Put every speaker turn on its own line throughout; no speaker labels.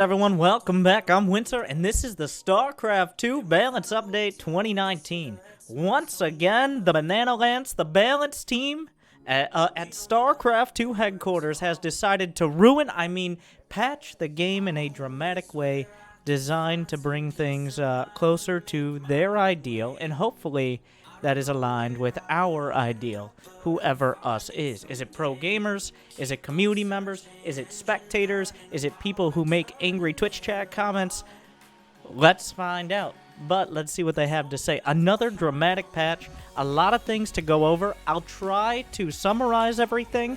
Everyone, welcome back. I'm Winter, and this is the StarCraft 2 Balance Update 2019. Once again, the Banana Lance, the Balance team at StarCraft 2 headquarters has decided to patch the game in a dramatic way designed to bring things closer to their ideal, and hopefully that is aligned with our ideal, whoever us is. Is it pro gamers? Is it community members? Is it spectators? Is it people who make angry Twitch chat comments? Let's find out. But let's see what they have to say. Another dramatic patch, a lot of things to go over. I'll try to summarize everything,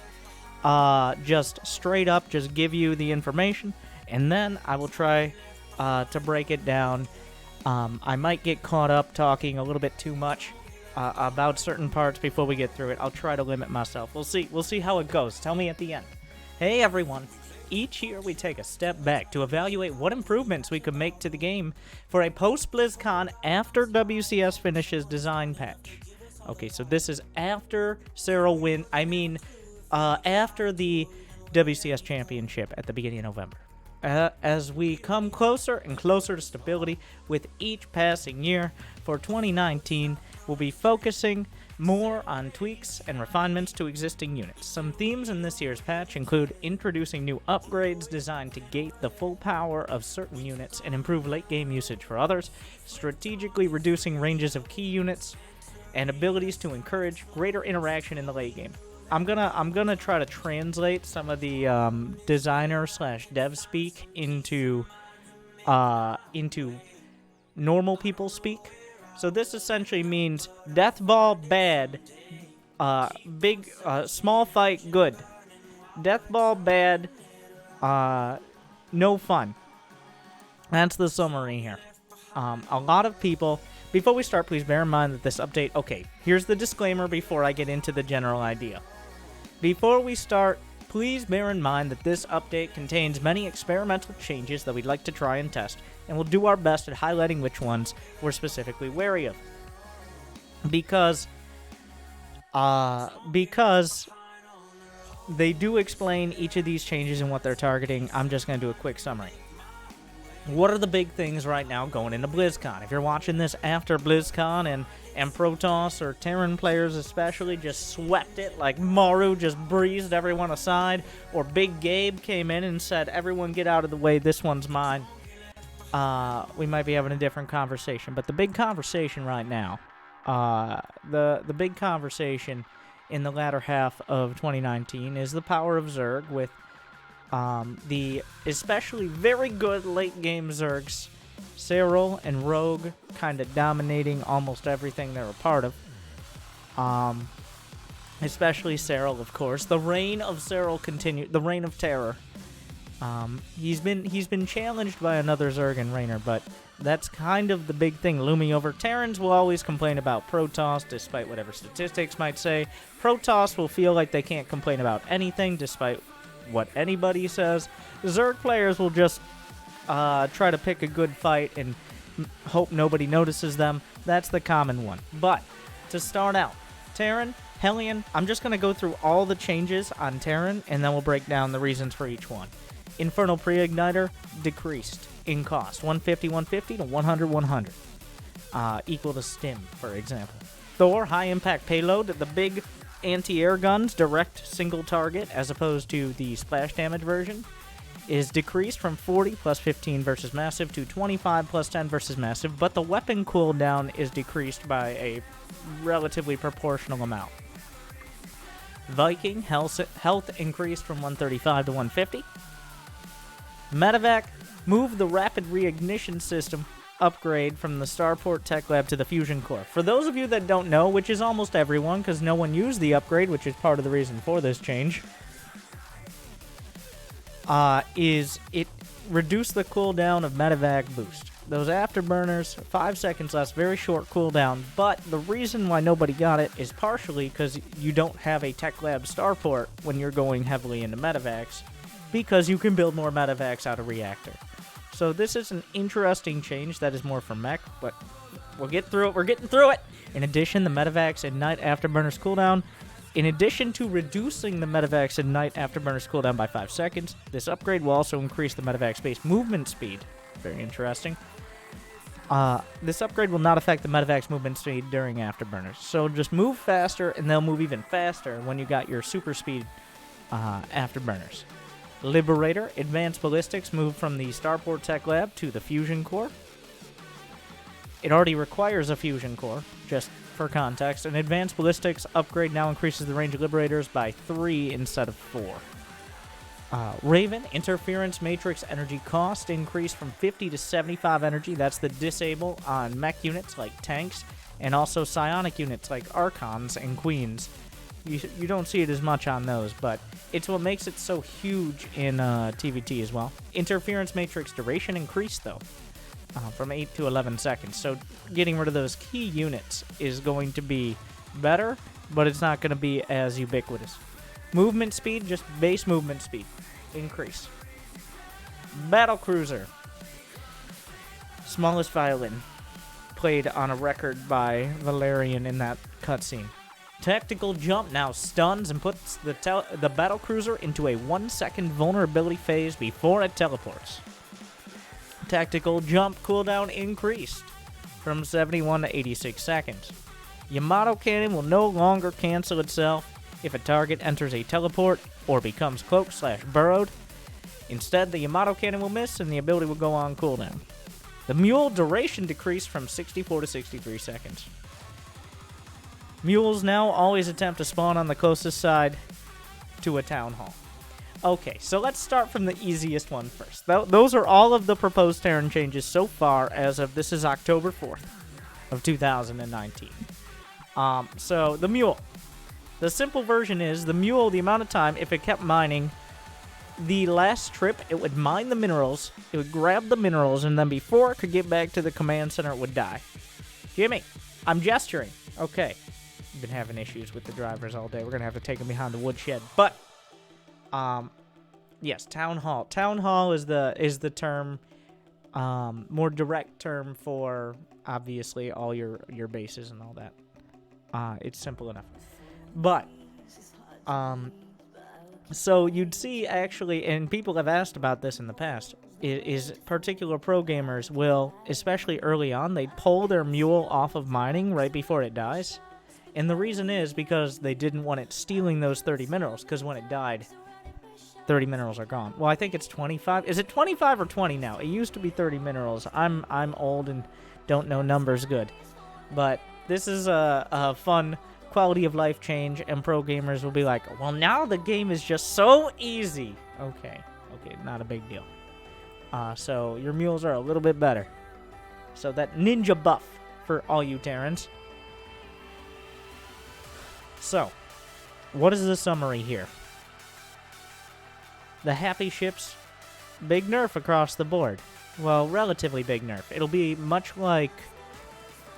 just straight up, just give you the information, and then I will try to break it down. I might get caught up talking a little bit too much about certain parts before we get through it. I'll try to limit myself. We'll see how it goes. Tell me at the end. Hey everyone. Each year we take a step back to evaluate what improvements we could make to the game for a post-BlizzCon after WCS finishes design patch. Okay, so this is after Cyril after the WCS championship at the beginning of November. As we come closer and closer to stability with each passing year, for 2019, we'll be focusing more on tweaks and refinements to existing units. Some themes in this year's patch include introducing new upgrades designed to gate the full power of certain units and improve late-game usage for others, strategically reducing ranges of key units, and abilities to encourage greater interaction in the late game. I'm gonna try to translate some of the designer/dev speak into normal people speak. So this essentially means death ball bad, small fight good, death ball bad, no fun. That's the summary here. A lot of people. Before we start, please bear in mind that this update. Okay, here's the disclaimer before I get into the general idea. Before we start, please bear in mind that this update contains many experimental changes that we'd like to try and test, and we'll do our best at highlighting which ones we're specifically wary of. Because they do explain each of these changes and what they're targeting, I'm just going to do a quick summary. What are the big things right now going into BlizzCon? If you're watching this after BlizzCon and Protoss or Terran players especially just swept it, like Maru just breezed everyone aside, or Big Gabe came in and said, everyone get out of the way, this one's mine, we might be having a different conversation. But the big conversation right now, the big conversation in the latter half of 2019 is the power of Zerg with the especially very good late-game Zergs, Cyril and Rogue, kind of dominating almost everything they're a part of. Especially Cyril, of course. The reign of Cyril continued. The reign of terror. He's been challenged by another Zerg and Rainer, but that's kind of the big thing looming over. Terrans will always complain about Protoss, despite whatever statistics might say. Protoss will feel like they can't complain about anything, despite what anybody says. Zerg players will just try to pick a good fight and hope nobody notices them. That's the common one. But to start out, Terran, Hellion, I'm just going to go through all the changes on Terran, and then we'll break down the reasons for each one. Infernal Pre-Igniter decreased in cost, 150 to 100 equal to Stim, for example. Thor, High Impact Payload, the big anti-air guns, direct single target, as opposed to the splash damage version, is decreased from 40 plus 15 versus massive to 25 plus 10 versus massive, but the weapon cooldown is decreased by a relatively proportional amount. Viking, health increased from 135 to 150. Medevac moved the rapid reignition system upgrade from the Starport Tech Lab to the Fusion Core. For those of you that don't know, which is almost everyone, because no one used the upgrade, which is part of the reason for this change, is it reduced the cooldown of Medevac boost. Those afterburners, 5 seconds less, very short cooldown, but the reason why nobody got it is partially because you don't have a Tech Lab Starport when you're going heavily into Medevacs, because you can build more Medevacs out of Reactor. So this is an interesting change that is more for mech, but we'll get through it. We're getting through it! In addition, the Medevacs Ignite Afterburners cooldown In addition to reducing the medevacs Ignite Afterburner's cooldown by 5 seconds, this upgrade will also increase the medevac's base movement speed. Very interesting. This upgrade will not affect the medevac's movement speed during Afterburners. So just move faster, and they'll move even faster when you got your super speed Afterburners. Liberator, Advanced Ballistics move from the Starport Tech Lab to the Fusion Core. It already requires a Fusion Core, just for context. An Advanced Ballistics upgrade now increases the range of Liberators by 3 instead of 4. Raven, Interference Matrix energy cost increased from 50 to 75 energy. That's the disable on mech units like tanks, and also psionic units like Archons and Queens. You don't see it as much on those, but it's what makes it so huge in TVT as well. Interference Matrix duration increased, though, from 8 to 11 seconds. So getting rid of those key units is going to be better, but it's not going to be as ubiquitous. Movement speed, just base movement speed, increase. Battlecruiser. Smallest violin, played on a record by Valerian in that cutscene. Tactical Jump now stuns and puts the Battlecruiser into a 1-second vulnerability phase before it teleports. Tactical Jump cooldown increased from 71 to 86 seconds. Yamato Cannon will no longer cancel itself if a target enters a teleport or becomes cloaked/burrowed. Instead, the Yamato Cannon will miss and the ability will go on cooldown. The Mule duration decreased from 64 to 63 seconds. Mules now always attempt to spawn on the closest side to a town hall. Okay, so let's start from the easiest one first. Those are all of the proposed Terran changes so far as of this is October 4th of 2019. So the Mule. The simple version is the Mule, the amount of time, if it kept mining, the last trip, it would mine the minerals, it would grab the minerals, and then before it could get back to the command center, it would die. Jimmy, I'm gesturing. Okay. I've been having issues with the drivers all day. We're going to have to take them behind the woodshed. But, yes, Town Hall. Town Hall is the term, more direct term for, obviously, all your bases and all that. It's simple enough. But, so you'd see, actually, and people have asked about this in the past, is particular pro gamers will, especially early on, they pull their mule off of mining right before it dies. And the reason is because they didn't want it stealing those 30 minerals, because when it died, 30 minerals are gone. Well, I think it's 25. Is it 25 or 20 now? It used to be 30 minerals. I'm old and don't know numbers good. But this is a fun quality of life change, and pro gamers will be like, well, now the game is just so easy. Okay, not a big deal. So your mules are a little bit better. So that ninja buff for all you Terrans. So, what is the summary here? The happy ships, big nerf across the board. Well, relatively big nerf. It'll be much like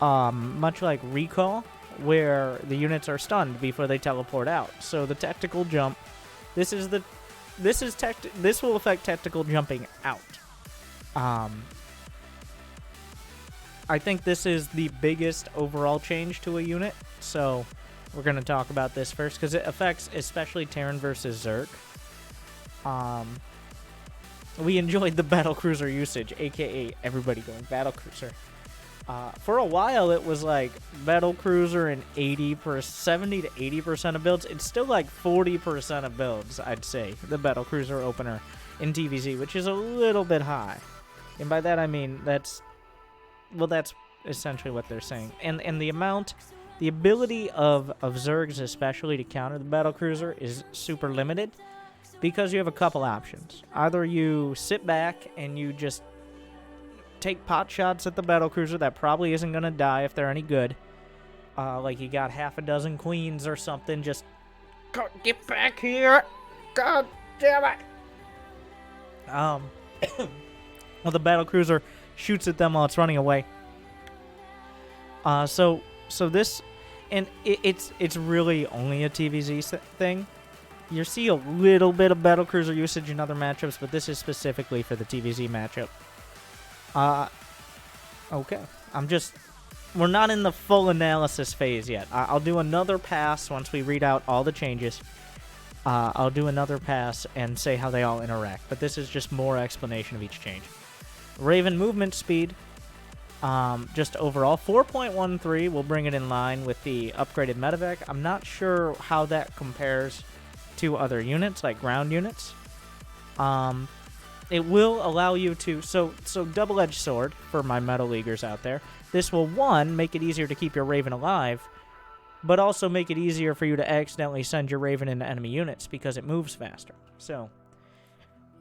Recall, where the units are stunned before they teleport out. So the tactical jump, this will affect tactical jumping out. I think this is the biggest overall change to a unit. So we're going to talk about this first because it affects especially Terran versus Zerg. We enjoyed the battlecruiser usage, aka everybody going battlecruiser. For a while, it was like battlecruiser in 70 to 80% of builds. It's still like 40% of builds, I'd say, the battlecruiser opener in TVZ, which is a little bit high. And by that I mean that's essentially what they're saying. And the ability of Zergs especially to counter the battlecruiser is super limited because you have a couple options. Either you sit back and you just take pot shots at the battlecruiser that probably isn't going to die if they're any good. Like you got half a dozen queens or something, just get back here. God damn it. Well, the battlecruiser shoots at them while it's running away. So this, and it's really only a TVZ thing. You see a little bit of battlecruiser usage in other matchups, but this is specifically for the TVZ matchup. Okay. I'm just we're not in the full analysis phase yet. I'll do another pass once we read out all the changes. I'll do another pass and say how they all interact, but this is just more explanation of each change. Raven movement speed, just overall, 4.13 will bring it in line with the upgraded medevac. I'm not sure how that compares to other units, like ground units. It will allow you to, so double-edged sword for my Metal Leaguers out there. This will, one, make it easier to keep your Raven alive, but also make it easier for you to accidentally send your Raven into enemy units because it moves faster. So,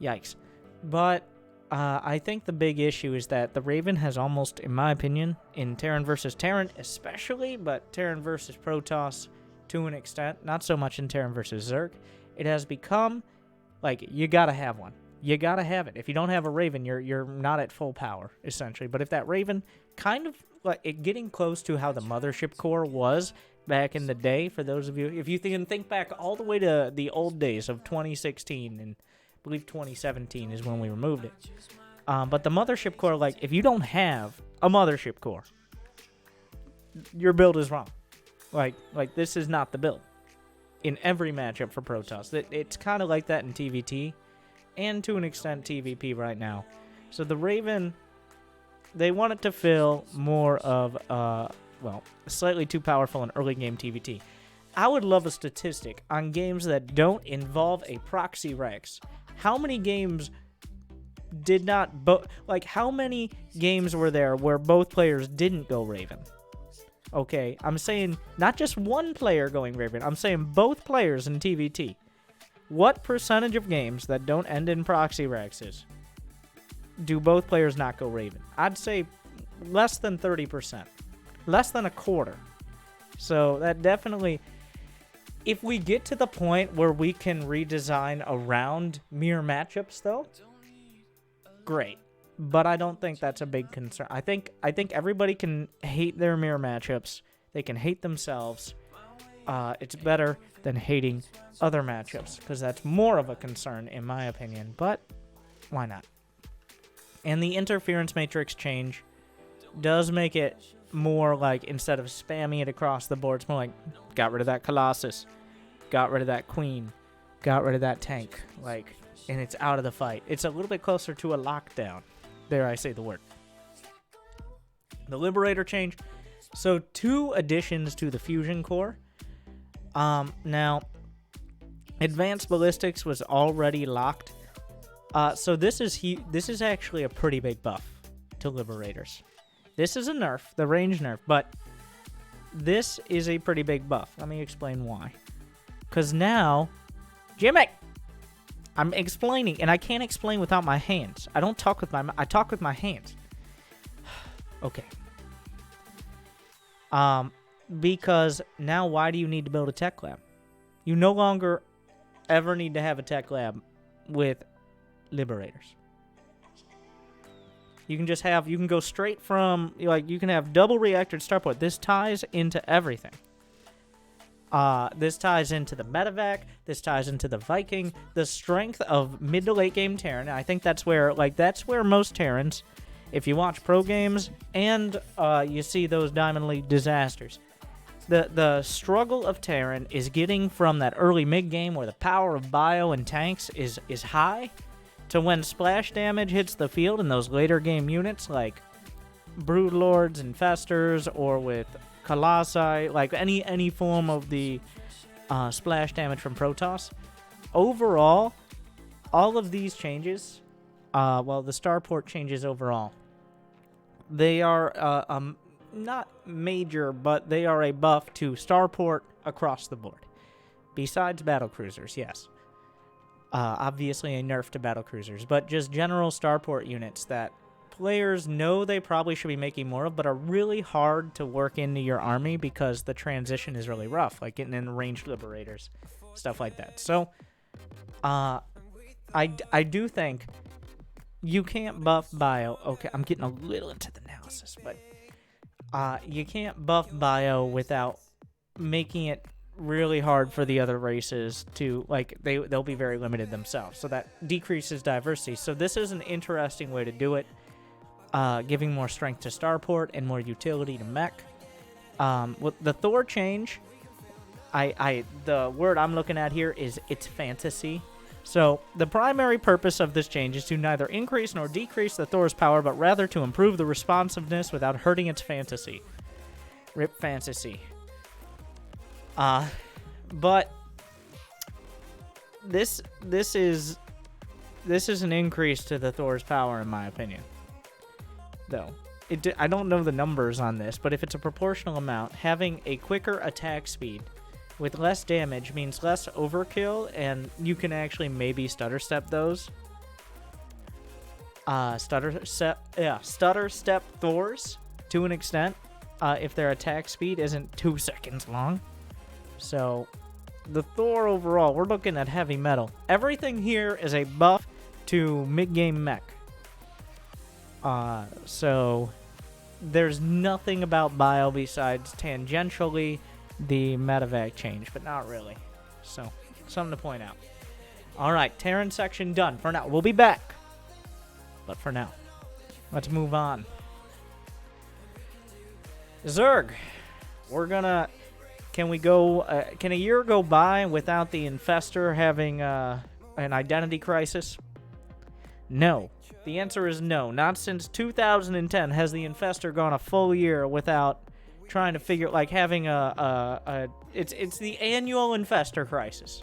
yikes. But I think the big issue is that the Raven has almost, in my opinion, in Terran versus Terran especially, but Terran versus Protoss to an extent, not so much in Terran versus Zerg, it has become, like, you gotta have one. You gotta have it. If you don't have a Raven, you're not at full power, essentially. But if that Raven, kind of like it getting close to how the Mothership Core was back in the day, for those of you, if you think back all the way to the old days of 2016, and I believe 2017 is when we removed it. But the Mothership Core, like, if you don't have a Mothership Core, your build is wrong. Like this is not the build in every matchup for Protoss. It's kind of like that in TVT. And to an extent TVP right now. So the Raven, they want it to feel more of, slightly too powerful in early game TVT. I would love a statistic on games that don't involve a proxy Rex. How many games did not, how many games were there where both players didn't go Raven? Okay, I'm saying not just one player going Raven, I'm saying both players in TVT. What percentage of games that don't end in proxy Rexes do both players not go Raven? I'd say less than 30%. Less than a quarter. So that definitely, if we get to the point where we can redesign around mirror matchups though, great. But I don't think that's a big concern. I think everybody can hate their mirror matchups. They can hate themselves. It's better than hating other matchups, because that's more of a concern in my opinion, but why not? And the interference matrix change does make it more like, instead of spamming it across the board, it's more like, got rid of that Colossus, got rid of that Queen, got rid of that tank, like, and it's out of the fight. It's a little bit closer to a lockdown. There I say the word. The Liberator change. So 2 additions to the Fusion Core. Now, Advanced Ballistics was already locked. So this is actually a pretty big buff to Liberators. This is a nerf, the range nerf, but this is a pretty big buff. Let me explain why. Because now, Jimmy, I'm explaining, and I can't explain without my hands. I don't talk with I talk with my hands. Okay. Because now why do you need to build a tech lab? You no longer ever need to have a tech lab with Liberators. You can just have, you can go straight from, like, you can have double reactored starport. This ties into everything. This ties into the medevac. This ties into the Viking. The strength of mid to late game Terran. I think that's where, most Terrans, if you watch pro games and you see those Diamond League disasters, the struggle of Terran is getting from that early mid game where the power of bio and tanks is high, to when splash damage hits the field in those later game units like Broodlords and Festers, or with Colossi, like any form of the splash damage from Protoss. Overall, all of these changes, the starport changes overall, they are not major, but they are a buff to starport across the board. Besides battlecruisers, yes. Obviously a nerf to battlecruisers, but just general starport units that players know they probably should be making more of, but are really hard to work into your army because the transition is really rough, like getting in ranged Liberators, stuff like that. So, I do think you can't buff bio. Okay, I'm getting a little into the analysis, but you can't buff bio without making it really hard for the other races to, like, they'll be very limited themselves. So that decreases diversity. So this is an interesting way to do it. giving more strength to starport and more utility to mech. With the Thor change, the word I'm looking at here is it's fantasy. So the primary purpose of this change is to neither increase nor decrease the Thor's power, but rather to improve the responsiveness without hurting its fantasy. Rip fantasy. But this is an increase to the Thor's power, in my opinion. Though I don't know the numbers on this, but if it's a proportional amount, having a quicker attack speed with less damage means less overkill, and you can actually maybe stutter step those. Stutter step Thors to an extent, if their attack speed isn't 2 seconds long. So, the Thor overall, we're looking at heavy metal. Everything here is a buff to mid-game mech. So, there's nothing about Bio besides tangentially the medevac change, but not really. So, something to point out. Alright, Terran section done for now. We'll be back. But for now, let's move on. Zerg. We're gonna... Can a year go by without the Infestor having an identity crisis? No. The answer is no. Not since 2010 has the Infestor gone a full year without trying to figure, like, having it's the annual Infestor crisis.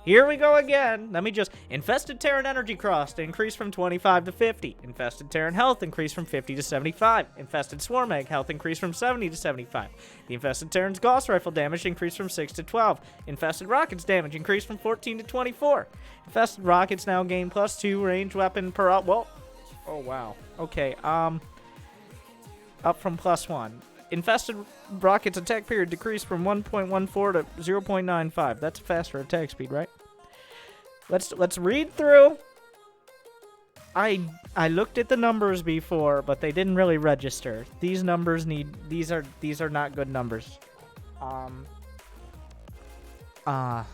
Here we go again. Let me just... Infested Terran energy cost increased from 25 to 50. Infested Terran health increased from 50 to 75. Infested Swarm Egg health increased from 70 to 75. The Infested Terran's Gauss Rifle damage increased from 6 to 12. Infested Rockets damage increased from 14 to 24. Infested Rockets now gain +2 range weapon per... Well... Oh, wow. Okay, up from +1. Infested Rockets attack period decreased from 1.14 to 0.95. That's a faster attack speed, right? Let's read through. I looked at the numbers before, but they didn't really register. These numbers these are not good numbers. But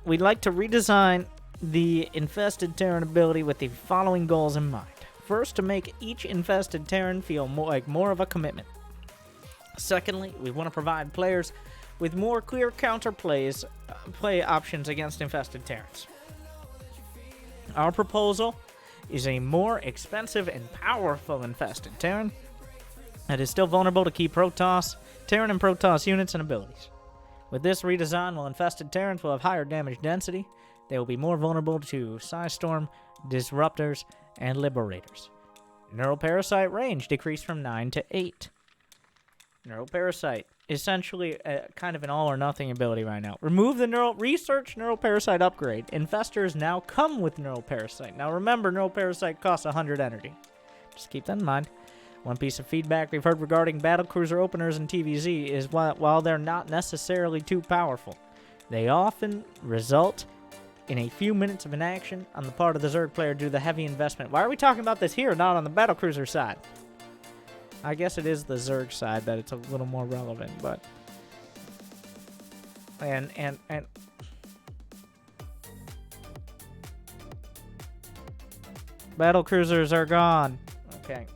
we'd like to redesign the Infested Terran ability with the following goals in mind. First, to make each Infested Terran feel more of a commitment. Secondly, we want to provide players with more clear play options against Infested Terrans. Our proposal is a more expensive and powerful Infested Terran that is still vulnerable to key Protoss, Terran and Protoss units and abilities. With this redesign, while Infested Terrans will have higher damage density, they will be more vulnerable to Psystorm, Disruptors, and Liberators. Neural Parasite range decreased from 9 to 8. Neural Parasite, essentially kind of an all-or-nothing ability right now. Remove the Neural Parasite upgrade. Infestors now come with Neural Parasite. Now remember, Neural Parasite costs 100 energy. Just keep that in mind. One piece of feedback we've heard regarding Battlecruiser openers and TVZ is while they're not necessarily too powerful, they often result in a few minutes of inaction on the part of the Zerg player due to the heavy investment. Why are we talking about this here, not on the Battlecruiser side? I guess it is the Zerg side that it's a little more relevant, but... And... Battlecruisers are gone. Okay.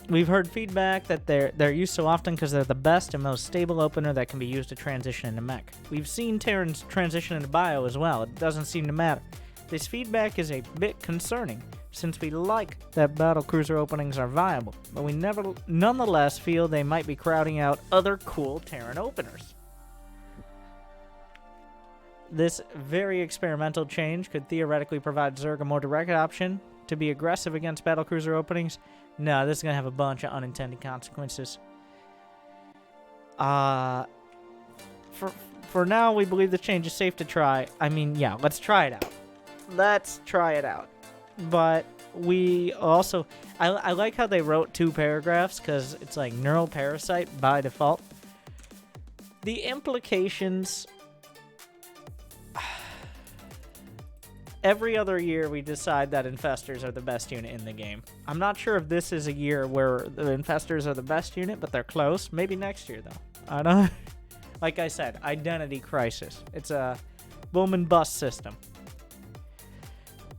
We've heard feedback that they're used so often because they're the best and most stable opener that can be used to transition into mech. We've seen Terrans transition into bio as well. It doesn't seem to matter. This feedback is a bit concerning, since we like that battlecruiser openings are viable, but we nonetheless feel they might be crowding out other cool Terran openers. This very experimental change could theoretically provide Zerg a more direct option to be aggressive against battlecruiser openings. No, this is going to have a bunch of unintended consequences. For now, we believe the change is safe to try. I mean, yeah, let's try it out. Let's try it out. But we also... I like how they wrote 2 paragraphs, because it's like neural parasite by default. The implications... Every other year, we decide that Infestors are the best unit in the game. I'm not sure if this is a year where the Infestors are the best unit, but they're close. Maybe next year, though. I don't... Like I said, identity crisis. It's a boom and bust system.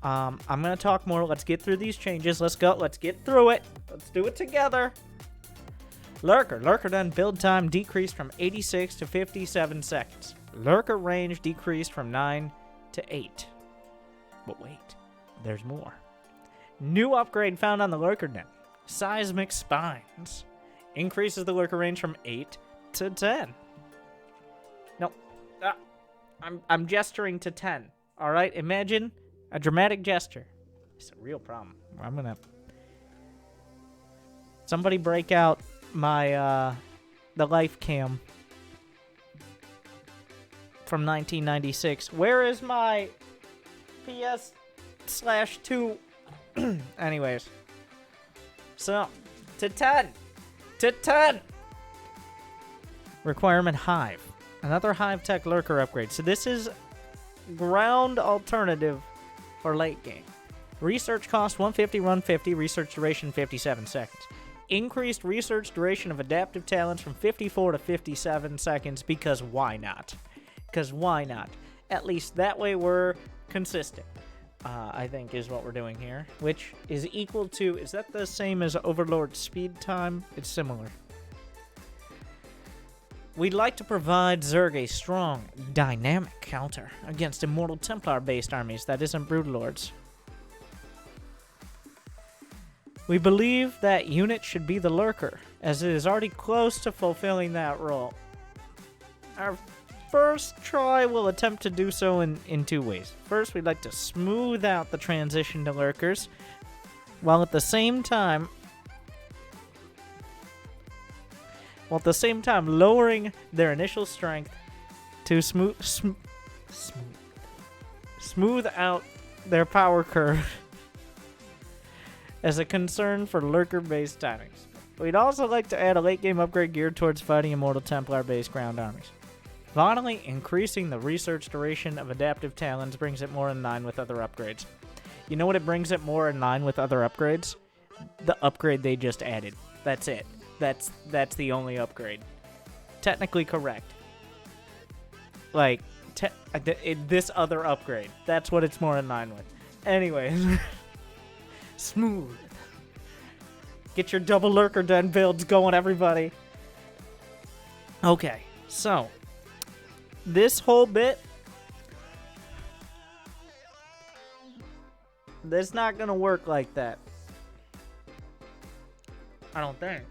I'm going to talk more. Let's get through these changes. Let's go. Let's get through it. Let's do it together. Lurker. Lurker done build time decreased from 86 to 57 seconds. Lurker range decreased from 9 to 8. But wait, there's more. New upgrade found on the Lurker Den. Seismic Spines. Increases the Lurker range from 8 to 10. No, I'm gesturing to 10. All right, imagine a dramatic gesture. It's a real problem. I'm gonna... Somebody break out my, the life cam from 1996. Where is my PS/2? Anyways. So, to 10. To 10. Requirement Hive. Another Hive Tech Lurker upgrade. So this is ground alternative for late game. Research cost 150, run 50, research duration 57 seconds. Increased research duration of adaptive talents from 54 to 57 seconds because why not? Because why not? At least that way we're consistent, I think is what we're doing here, which is equal to, is that the same as Overlord speed time? It's similar. We'd like to provide Zerg a strong, dynamic counter against Immortal Templar-based armies that isn't Broodlords. We believe that unit should be the Lurker, as it is already close to fulfilling that role. Our first try will attempt to do so in two ways. First, we'd like to smooth out the transition to Lurkers, while at the same time lowering their initial strength to smooth out their power curve as a concern for Lurker-based timings. We'd also like to add a late-game upgrade geared towards fighting Immortal Templar-based ground armies. Finally, increasing the research duration of adaptive talents brings it more in line with other upgrades. You know what it brings it more in line with other upgrades? The upgrade they just added. That's it. That's the only upgrade. Technically correct. Like, this other upgrade. That's what it's more in line with. Anyways. Smooth. Get your double Lurker Den builds going, everybody. Okay, so this whole bit, that's not gonna work like that. I don't think.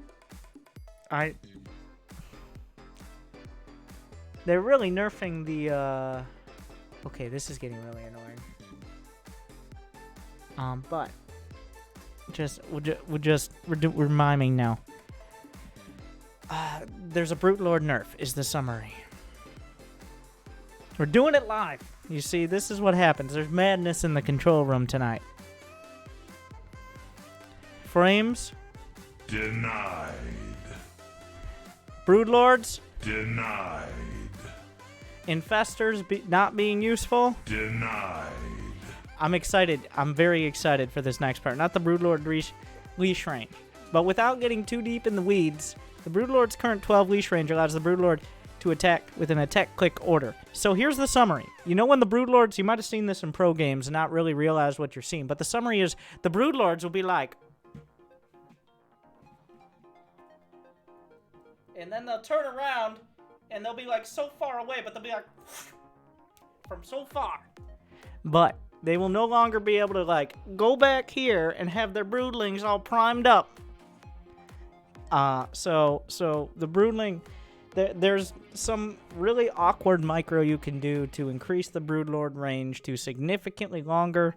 They're really nerfing the, okay, this is getting really annoying. But we're miming now. There's a Brute Lord nerf is the summary. We're doing it live. You see, this is what happens. There's madness in the control room tonight. Frames.
Denied.
Broodlords.
Denied.
Infestors not being useful.
Denied.
I'm excited. I'm very excited for this next part. Not the Broodlord leash range. But without getting too deep in the weeds, the Broodlord's current 12 leash range allows the Broodlord to attack with an attack-click order. So here's the summary. You know when the Broodlords, you might have seen this in pro games and not really realize what you're seeing, but the summary is the Broodlords will be like... And then they'll turn around, and they'll be like so far away, but they'll be like... From so far. But they will no longer be able to, like, go back here and have their broodlings all primed up. So the broodling... There's some really awkward micro you can do to increase the Broodlord range to significantly longer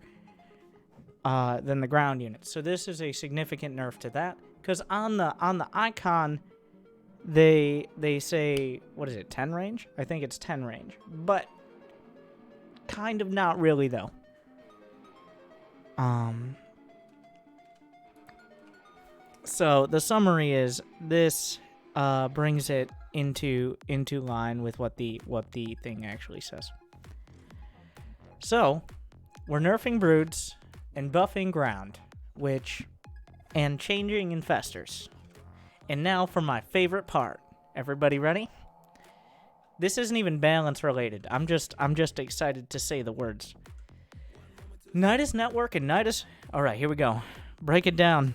than the ground units. So this is a significant nerf to that. Because on the icon, they say, what is it, 10 range? I think it's 10 range. But kind of not really, though. So the summary is this brings it into line with what the thing actually says. So we're nerfing broods and buffing ground, and changing infestors. And now for my favorite part. Everybody ready? This isn't even balance related. I'm just excited to say the words. Nidus Network and Nidus... Alright, here we go. Break it down.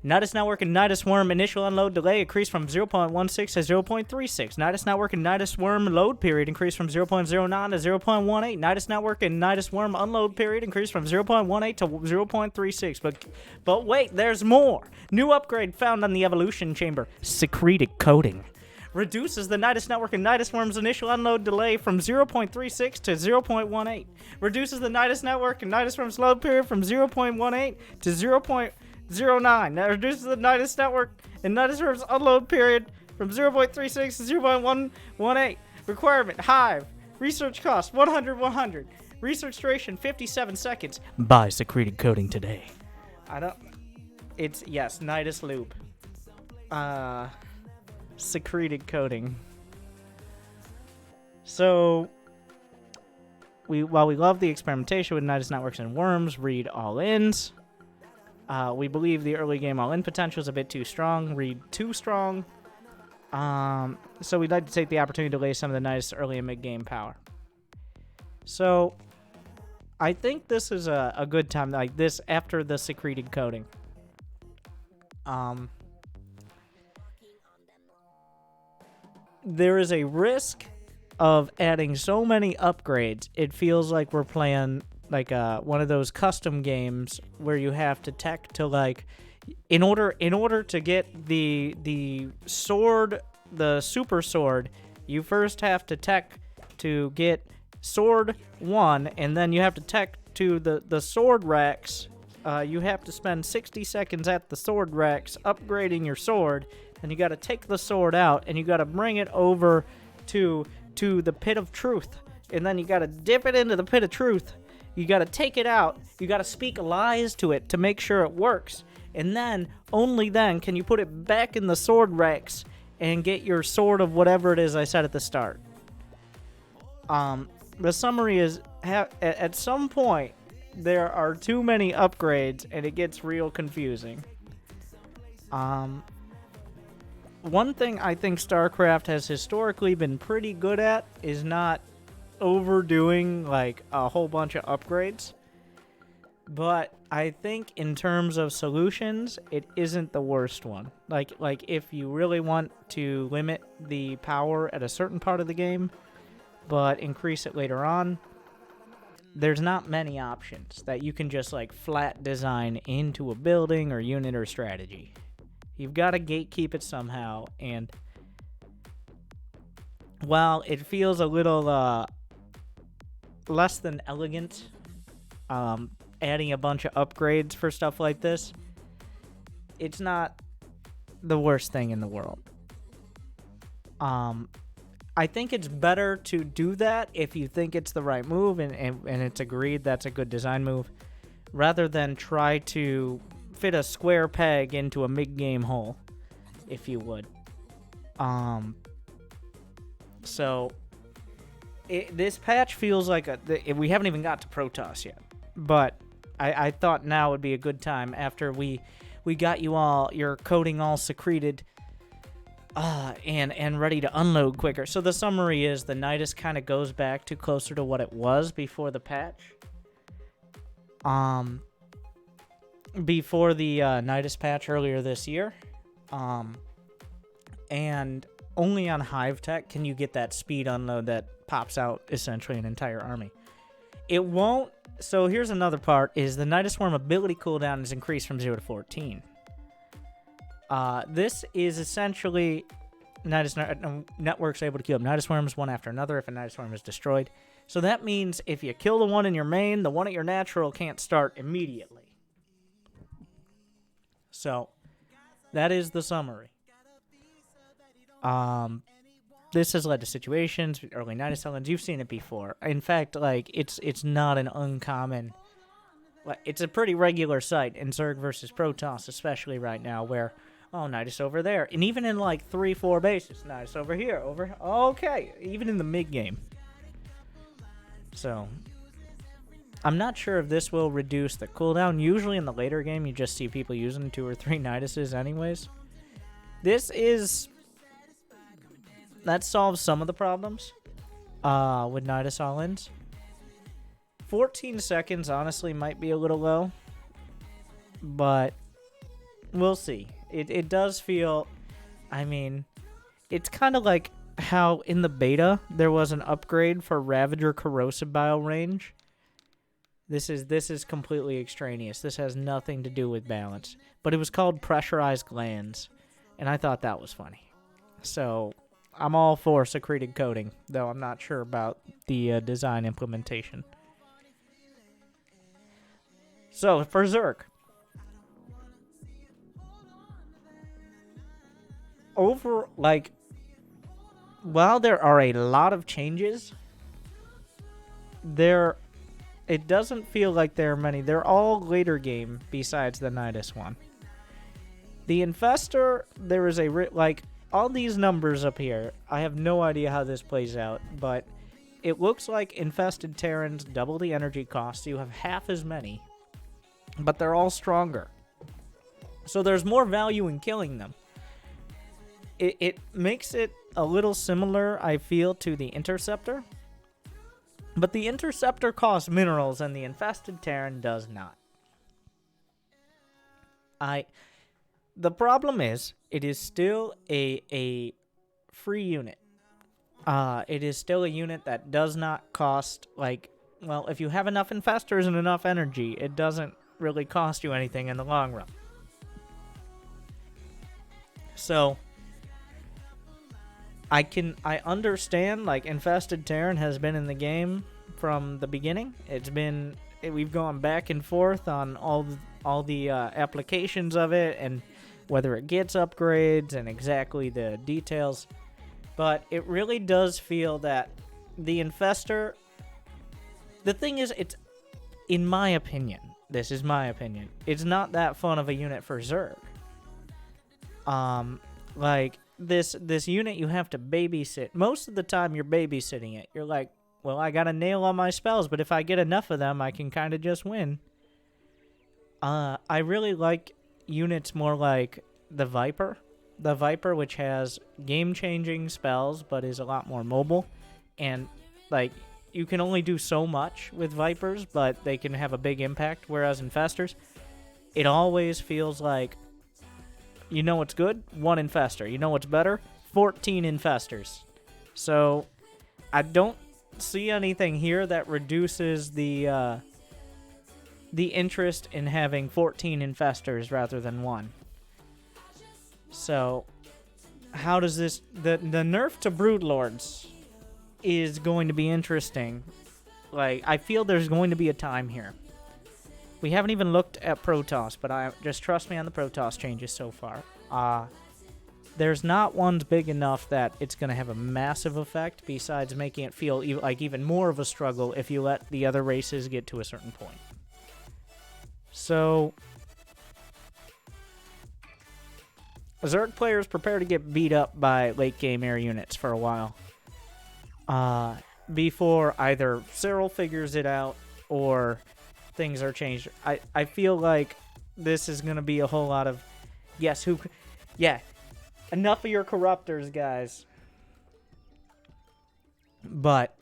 Nidus Network and Nidus Worm initial unload delay increased from 0.16 to 0.36. Nidus Network and Nidus Worm load period increased from 0.09 to 0.18. Nidus Network and Nidus Worm unload period increased from 0.18 to 0.36. But wait, there's more. New upgrade found on the evolution chamber. Secreted coding. Reduces the Nidus Network and Nidus Worm's initial unload delay from 0.36 to 0.18. Reduces the Nidus Network and Nidus Worm's load period from 0.18 to 0.09. That reduces the Nidus Network and Nidus Worm's unload period from 0.36 to 0.118. Requirement, Hive. Research cost, 100. Research duration, 57 seconds. Buy secreted coding today. Yes, Nidus Loop. Secreted coding. So, while we love the experimentation with Nidus Networks and Worms, read all-ins. We believe the early game all-in potential is a bit too strong. Read too strong. So we'd like to take the opportunity to lay some of the Nidus early and mid-game power. So, I think this is a good time, like this after the secreted coding. There is a risk of adding so many upgrades, it feels like we're playing like one of those custom games where you have to tech to like, in order to get the sword, the super sword, you first have to tech to get sword 1, and then you have to tech to the sword racks. You have to spend 60 seconds at the sword racks upgrading your sword. And you got to take the sword out, and you got to bring it over to the pit of truth. And then you got to dip it into the pit of truth. You got to take it out. You got to speak lies to it to make sure it works. And then, only then, can you put it back in the sword racks and get your sword of whatever it is I said at the start. The summary is, at some point, there are too many upgrades, and it gets real confusing. One thing I think StarCraft has historically been pretty good at is not overdoing like a whole bunch of upgrades. But I think in terms of solutions, it isn't the worst one. Like if you really want to limit the power at a certain part of the game, but increase it later on, there's not many options that you can just like flat design into a building or unit or strategy. You've got to gatekeep it somehow, and while it feels a little less than elegant, adding a bunch of upgrades for stuff like this, it's not the worst thing in the world. I think it's better to do that if you think it's the right move and it's agreed that's a good design move, rather than try to fit a square peg into a mid-game hole, if you would. So this patch feels like we haven't even got to Protoss yet, but I thought now would be a good time after we got you all your coding all secreted and ready to unload quicker. So the summary is the Nidus kind of goes back to closer to what it was before the patch. Before the Nidus patch earlier this year. And only on Hive Tech can you get that speed unload that pops out essentially an entire army. It won't. So here's another part, is the Nidus Worm ability cooldown is increased from 0 to 14. This is essentially Nidus Network's able to kill Nidus Worms one after another if a Nidus Worm is destroyed. So that means if you kill the one in your main, the one at your natural can't start immediately. So, that is the summary. This has led to situations, early Nidus summons, you've seen it before. In fact, like, it's not an uncommon, it's a pretty regular sight in Zerg versus Protoss, especially right now, where, oh, Nidus over there. And even in, like, 3-4 bases, Nidus over here, okay, even in the mid-game. So, I'm not sure if this will reduce the cooldown. Usually in the later game, you just see people using 2 or 3 Niduses anyways. This is that solves some of the problems with Nidus all-ins. 14 seconds, honestly, might be a little low. But we'll see. It does feel... I mean, it's kind of like how in the beta there was an upgrade for Ravager Corrosive Bile range. This is completely extraneous. This has nothing to do with balance. But it was called Pressurized Glands, and I thought that was funny. So, I'm all for secreted coating, though I'm not sure about the design implementation. So, for Zerg. While there are a lot of changes, it doesn't feel like there are many. They're all later game besides the Nidus one. The Infestor, there is all these numbers up here. I have no idea how this plays out, but it looks like infested Terrans double the energy cost, so you have half as many, but they're all stronger. So there's more value in killing them. It makes it a little similar, I feel, to the Interceptor. But the Interceptor costs minerals and the Infested Terran does not. The problem is, it is still a free unit. It is still a unit that does not cost, if you have enough Infestors and enough energy, it doesn't really cost you anything in the long run. So... I understand, Infested Terran has been in the game from the beginning. We've gone back and forth on all the applications of it and whether it gets upgrades and exactly the details. But it really does feel that the Infestor... The thing is, in my opinion, this is my opinion, it's not that fun of a unit for Zerg. This unit you have to babysit. Most of the time you're babysitting it. You're like, well, I gotta nail all my spells, but if I get enough of them, I can kind of just win. I really like units more like the Viper. The Viper, which has game-changing spells, but is a lot more mobile. And, you can only do so much with Vipers, but they can have a big impact. Whereas Infestors, it always feels like... You know what's good? 1 Infestor. You know what's better? 14 Infestors. So, I don't see anything here that reduces the interest in having 14 Infestors rather than 1. So, how does this... The nerf to Broodlords is going to be interesting. I feel there's going to be a time here. We haven't even looked at Protoss, but just trust me on the Protoss changes so far. There's not ones big enough that it's going to have a massive effect, besides making it feel even more of a struggle if you let the other races get to a certain point. So, Zerg players prepare to get beat up by late-game air units for a while. Before either Cyril figures it out, or... things are changed. I feel like this is going to be a whole lot of... Enough of your corruptors, guys. But,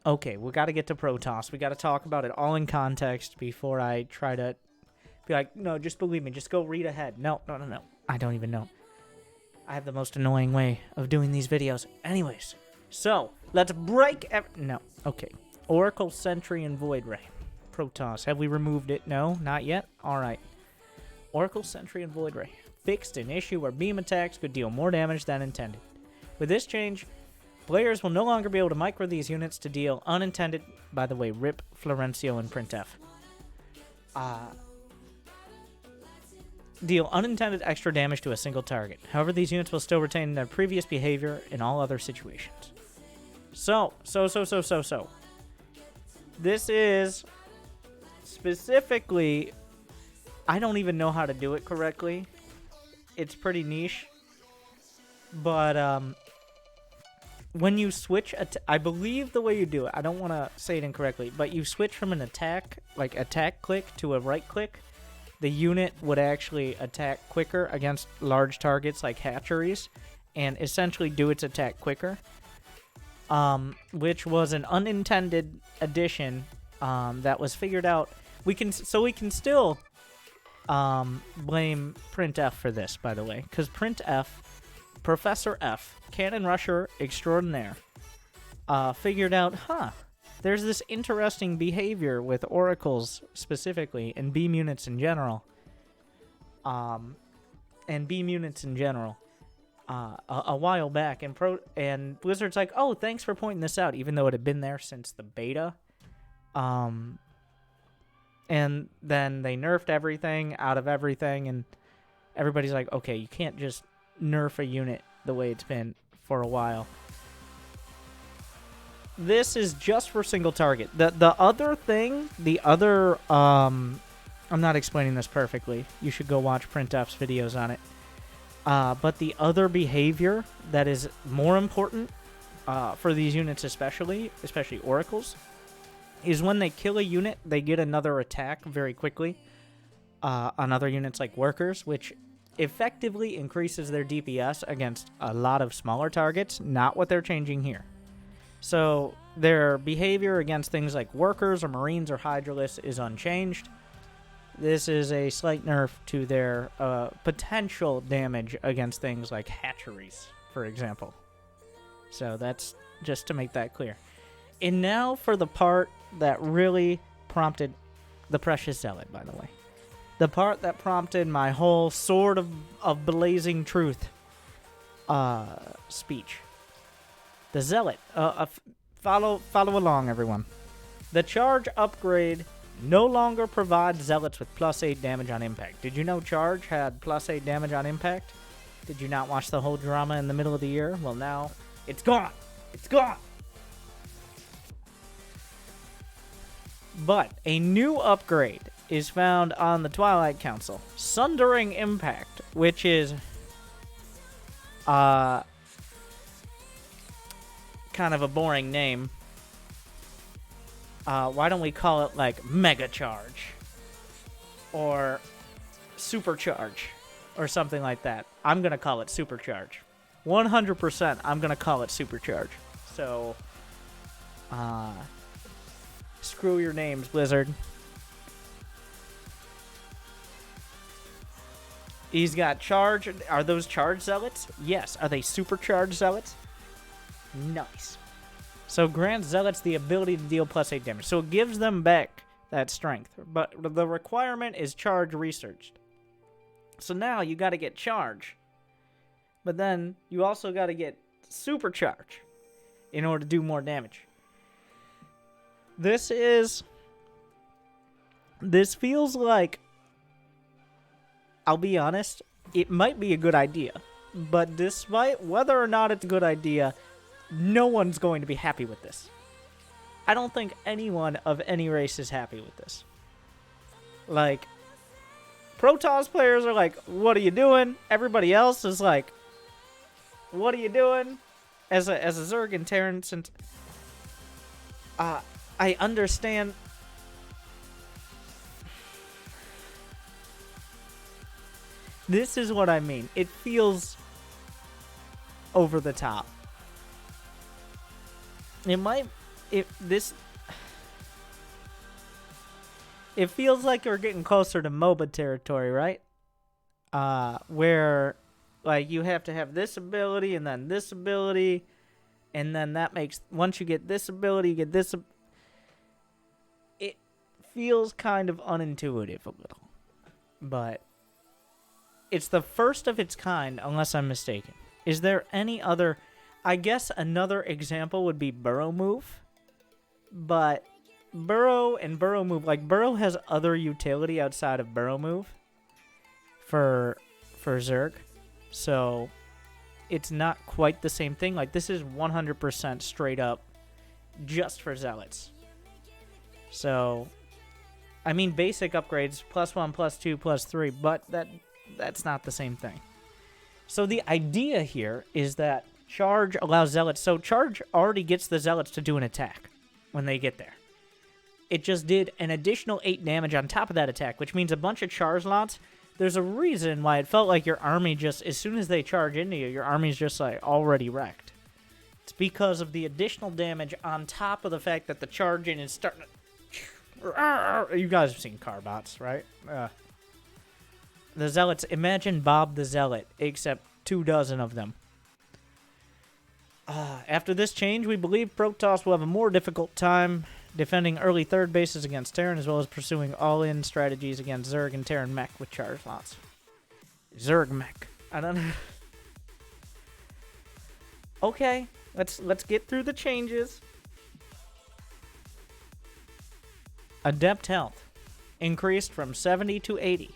okay, we got to get to Protoss. We got to talk about it all in context before I try to be like, no, just believe me. Just go read ahead. No. I don't even know. I have the most annoying way of doing these videos. Anyways, so, let's break... No, okay. Oracle, Sentry, and Void Ray. Protoss. Have we removed it? No, not yet. Alright. Oracle, Sentry, and Void Ray. Fixed an issue where beam attacks could deal more damage than intended. With this change, players will no longer be able to micro these units to deal unintended... By the way, RIP Florencio and Printf. Deal unintended extra damage to a single target. However, these units will still retain their previous behavior in all other situations. So. This is... Specifically, I don't even know how to do it correctly. It's pretty niche. But, when you switch... I believe the way you do it, I don't want to say it incorrectly, but you switch from an attack click to a right click, the unit would actually attack quicker against large targets like hatcheries, and essentially do its attack quicker, which was an unintended addition that was figured out. We can still blame printf for this, by the way, because printf, Professor F, cannon rusher extraordinaire, figured out, there's this interesting behavior with oracles specifically, and beam units in general, a while back, and Blizzard's like, oh, thanks for pointing this out, even though it had been there since the beta. And then they nerfed everything out of everything, and everybody's like, okay, you can't just nerf a unit the way it's been for a while. This is just for single target. The other thing, I'm not explaining this perfectly. You should go watch printf's videos on it. But the other behavior that is more important for these units, especially oracles, is when they kill a unit, they get another attack very quickly on other units like workers, which effectively increases their DPS against a lot of smaller targets, not what they're changing here. So their behavior against things like workers or marines or hydralisks is unchanged. This is a slight nerf to their potential damage against things like hatcheries, for example. So that's just to make that clear. And now for the part that really prompted the Precious Zealot, by the way. The part that prompted my whole sword of blazing truth speech. The Zealot. Follow along, everyone. The charge upgrade no longer provides Zealots with +8 damage on impact. Did you know charge had +8 damage on impact? Did you not watch the whole drama in the middle of the year? Well, now it's gone. It's gone. But a new upgrade is found on the Twilight Council. Sundering Impact, which is kind of a boring name. Why don't we call it like Mega Charge or Supercharge or something like that? I'm gonna call it Supercharge. 100%. I'm gonna call it Supercharge. So, screw your names, Blizzard. He's got charge. Are those charge zealots? Yes. Are they supercharged zealots? Nice. So grants zealots the ability to deal +8 damage. So it gives them back that strength. But the requirement is charge researched. So now you got to get charge. But then you also got to get supercharge in order to do more damage. This feels like, I'll be honest, it might be a good idea. But despite whether or not it's a good idea, no one's going to be happy with this. I don't think anyone of any race is happy with this. Like, Protoss players are like, what are you doing? Everybody else is like, what are you doing? As a Zerg and Terran, since I understand. This is what I mean. It feels over the top. It feels like we're getting closer to MOBA territory, right? Where, like, you have to have this ability and then this ability, and then that makes, once you get this ability, you get this. It feels kind of unintuitive a little, but it's the first of its kind, unless I'm mistaken. Is there any other? I guess another example would be Burrow Move, but Burrow and Burrow Move, like, Burrow has other utility outside of Burrow Move for Zerg, so it's not quite the same thing. Like, this is 100% straight up just for Zealots. So, I mean, basic upgrades, +1, +2, +3, but that's not the same thing. So the idea here is that charge allows zealots. So charge already gets the zealots to do an attack when they get there. It just did an additional 8 damage on top of that attack, which means a bunch of charge lots there's a reason why it felt like your army just, as soon as they charge into you, your army's just like already wrecked. It's because of the additional damage on top of the fact that the charge in is starting to... You guys have seen car bots, right? The Zealots, imagine Bob the Zealot, except 24 of them. After this change, we believe Protoss will have a more difficult time defending early third bases against Terran, as well as pursuing all-in strategies against Zerg and Terran mech with charge lots. Zerg mech. I don't know. Okay, let's get through the changes. Adept health increased from 70 to 80.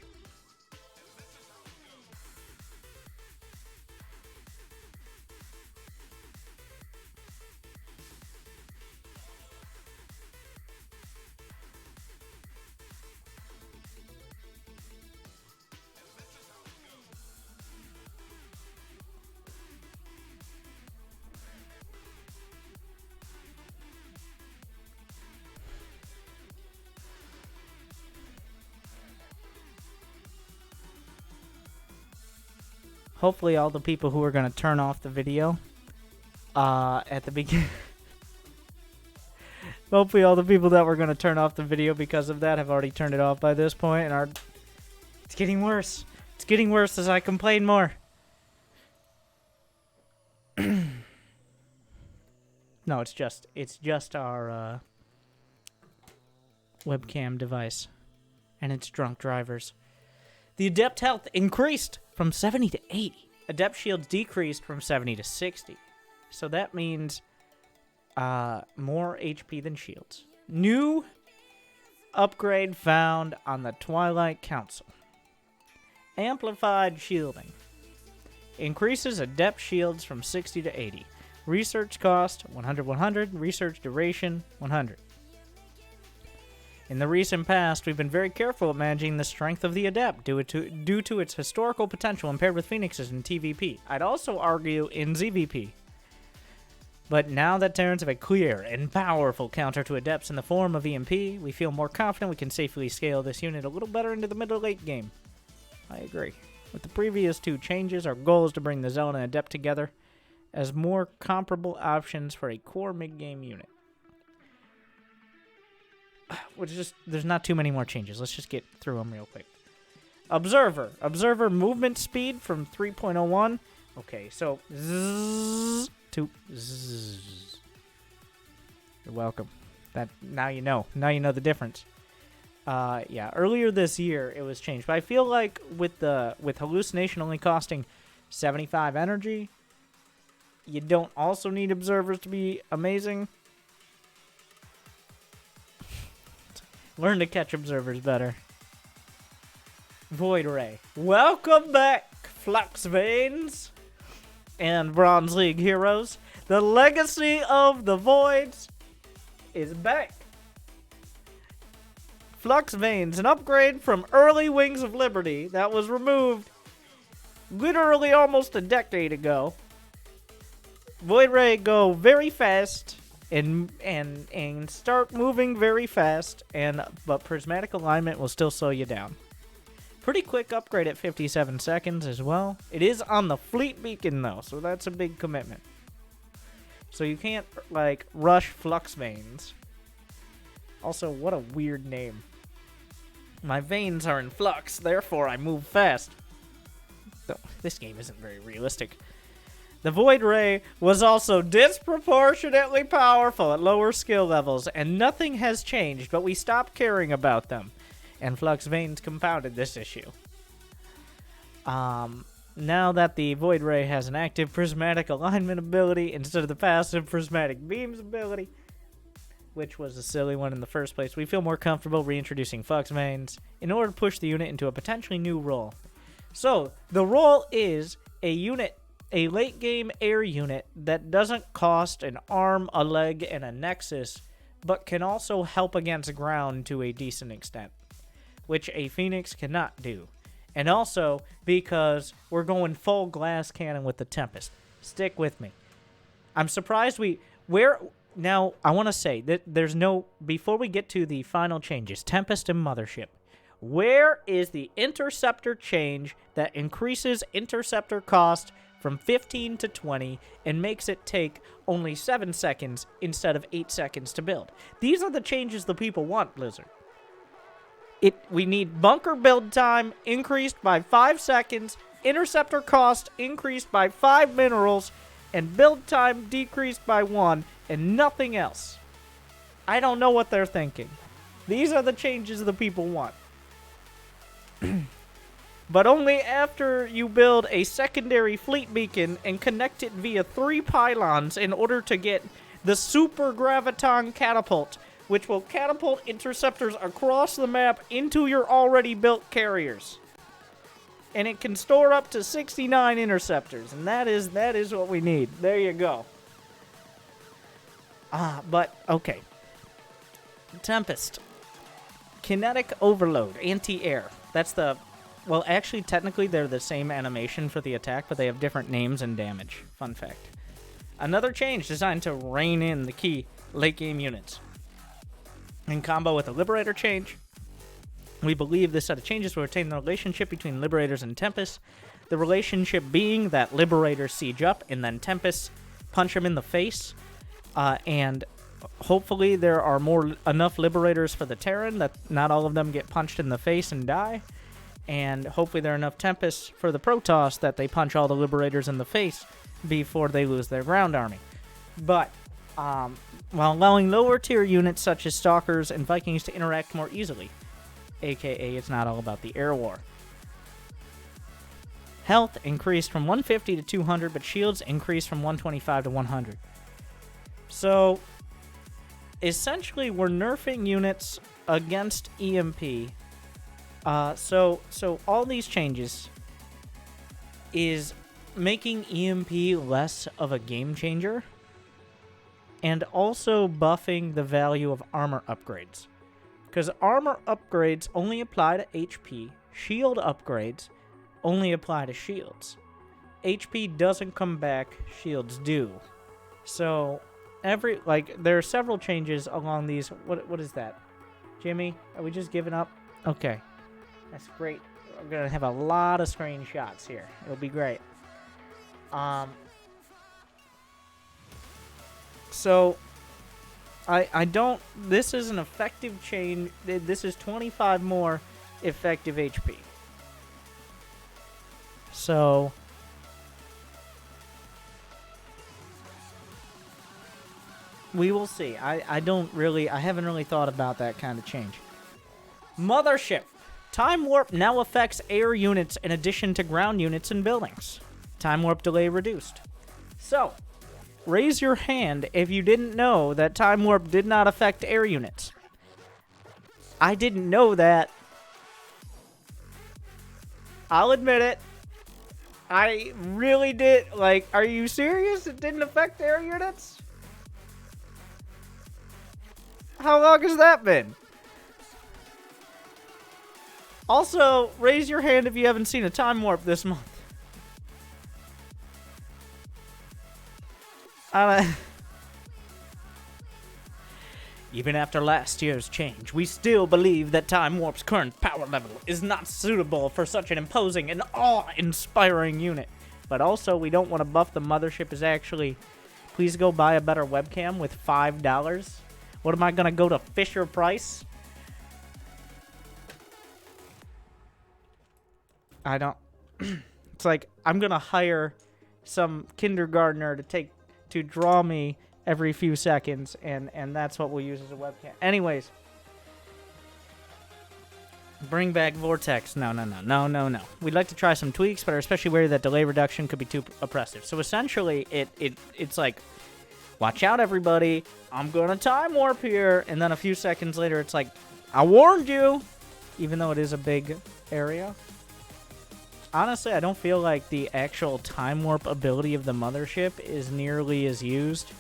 Hopefully all the people who are going to turn off the video at the beginning... Hopefully all the people that were going to turn off the video because of that have already turned it off by this point and are... It's getting worse. It's getting worse as I complain more. No, it's just our webcam device and its drunk drivers. The Adept health increased from 70 to 80. Adept shields decreased from 70 to 60. So that means more HP than shields. New upgrade found on the Twilight Council. Amplified shielding. Increases Adept shields from 60 to 80. Research cost 100-100. Research duration 100. In the recent past, we've been very careful at managing the strength of the Adept due to its historical potential and paired with Phoenixes in TVP. I'd also argue in ZVP. But now that Terrans have a clear and powerful counter to Adepts in the form of EMP, we feel more confident we can safely scale this unit a little better into the middle-late game. I agree. With the previous two changes, our goal is to bring the Zealot and Adept together as more comparable options for a core mid-game unit. There's not too many more changes. Let's just get through them real quick. Observer movement speed from 3.01. Okay, so zzz to zzz. You're welcome. Now you know the difference. Yeah, earlier this year it was changed, but I feel like with hallucination only costing 75 energy, you don't also need observers to be amazing. Learn to catch observers better. Void Ray. Welcome back, Flux Veins and Bronze League heroes. The legacy of the Voids is back. Flux Veins, an upgrade from early Wings of Liberty that was removed literally almost a decade ago. Void Ray go very fast. And start moving very fast, but prismatic alignment will still slow you down. Pretty quick upgrade at 57 seconds as well. It is on the fleet beacon though, so that's a big commitment. So you can't like rush Flux Veins. Also, what a weird name. My veins are in flux, therefore I move fast. This game isn't very realistic. The Void Ray was also disproportionately powerful at lower skill levels, and nothing has changed, but we stopped caring about them. And Flux Veins compounded this issue. Now that the Void Ray has an active prismatic alignment ability instead of the passive prismatic beams ability, which was a silly one in the first place, we feel more comfortable reintroducing Flux Veins in order to push the unit into a potentially new role. So, the role is a late game air unit that doesn't cost an arm, a leg, and a nexus, but can also help against ground to a decent extent, which a Phoenix cannot do. And also because we're going full glass cannon with the Tempest. Stick with me. I'm surprised now I want to say that there's no, before we get to the final changes, Tempest and Mothership, Where is the interceptor change that increases interceptor cost from 15 to 20 and makes it take only 7 seconds instead of 8 seconds to build? These are the changes the people want, Blizzard. We need bunker build time increased by 5 seconds, interceptor cost increased by 5 minerals, and build time decreased by 1, and nothing else. I don't know what they're thinking. These are the changes the people want. But only after you build a secondary fleet beacon and connect it via 3 pylons in order to get the Super Graviton Catapult, which will catapult interceptors across the map into your already built carriers. And it can store up to 69 interceptors, and that is what we need. There you go. But, okay. Tempest. Kinetic Overload, Anti-Air. That's the... Well, actually, technically, they're the same animation for the attack, but they have different names and damage. Fun fact. Another change designed to rein in the key late-game units. In combo with a Liberator change, we believe this set of changes will retain the relationship between Liberators and Tempests. The relationship being that Liberators siege up, and then Tempests punch them in the face. And hopefully there are enough Liberators for the Terran that not all of them get punched in the face and die. And hopefully there are enough Tempests for the Protoss that they punch all the Liberators in the face before they lose their ground army. But, while allowing lower tier units such as Stalkers and Vikings to interact more easily, aka it's not all about the air war. Health increased from 150 to 200, but shields increased from 125 to 100. So, essentially we're nerfing units against EMP. So all these changes is making EMP less of a game changer and also buffing the value of armor upgrades. Because armor upgrades only apply to HP, shield upgrades only apply to shields. HP doesn't come back, shields do. So there are several changes along these. What is that? Jimmy, are we just giving up? Okay. That's great. We're going to have a lot of screenshots here. It'll be great. So, I don't... This is an effective change. This is 25 more effective HP. So... we will see. I haven't really thought about that kind of change. Mothership. Time Warp now affects air units in addition to ground units and buildings. Time Warp delay reduced. So, raise your hand if you didn't know that Time Warp did not affect air units. I didn't know that. I'll admit it. I really did. Like, are you serious? It didn't affect air units? How long has that been? Also, raise your hand if you haven't seen a Time Warp this month. Even after last year's change, we still believe that Time Warp's current power level is not suitable for such an imposing and awe-inspiring unit. But also, we don't want to buff the Mothership as actually... Please go buy a better webcam with $5. What am I going to go to Fisher Price? I don't... It's like, I'm going to hire some kindergartner to draw me every few seconds, and that's what we'll use as a webcam. Anyways. Bring back Vortex. No. We'd like to try some tweaks, but are especially wary that delay reduction could be too oppressive. So essentially, it's like, watch out, everybody. I'm going to Time Warp here. And then a few seconds later, it's like, I warned you. Even though it is a big area. Honestly, I don't feel like the actual Time Warp ability of the Mothership is nearly as used.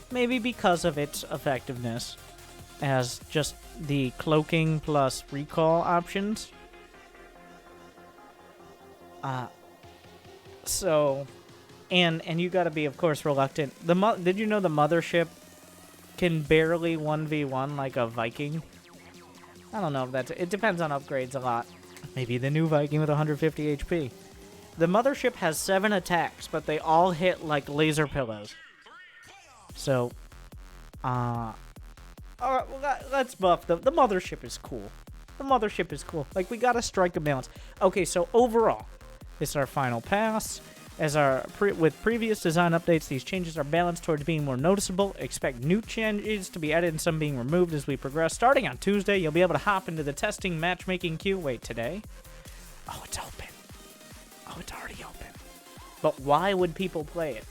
Maybe because of its effectiveness as just the cloaking plus recall options. So, and you gotta be, of course, reluctant. Did you know the Mothership can barely 1v1 like a Viking? I don't know if that's... It depends on upgrades a lot. Maybe the new Viking with 150 HP. The mothership has 7 attacks, but they all hit like laser pillows. So, alright, well, let's buff. The mothership is cool. The mothership is cool. Like, we gotta strike a balance. Okay, so overall, this is our final pass. With previous design updates, these changes are balanced towards being more noticeable. Expect new changes to be added and some being removed as we progress. Starting on Tuesday, you'll be able to hop into the testing matchmaking queue. Wait, today? Oh, it's open. Oh, it's already open. But why would people play it?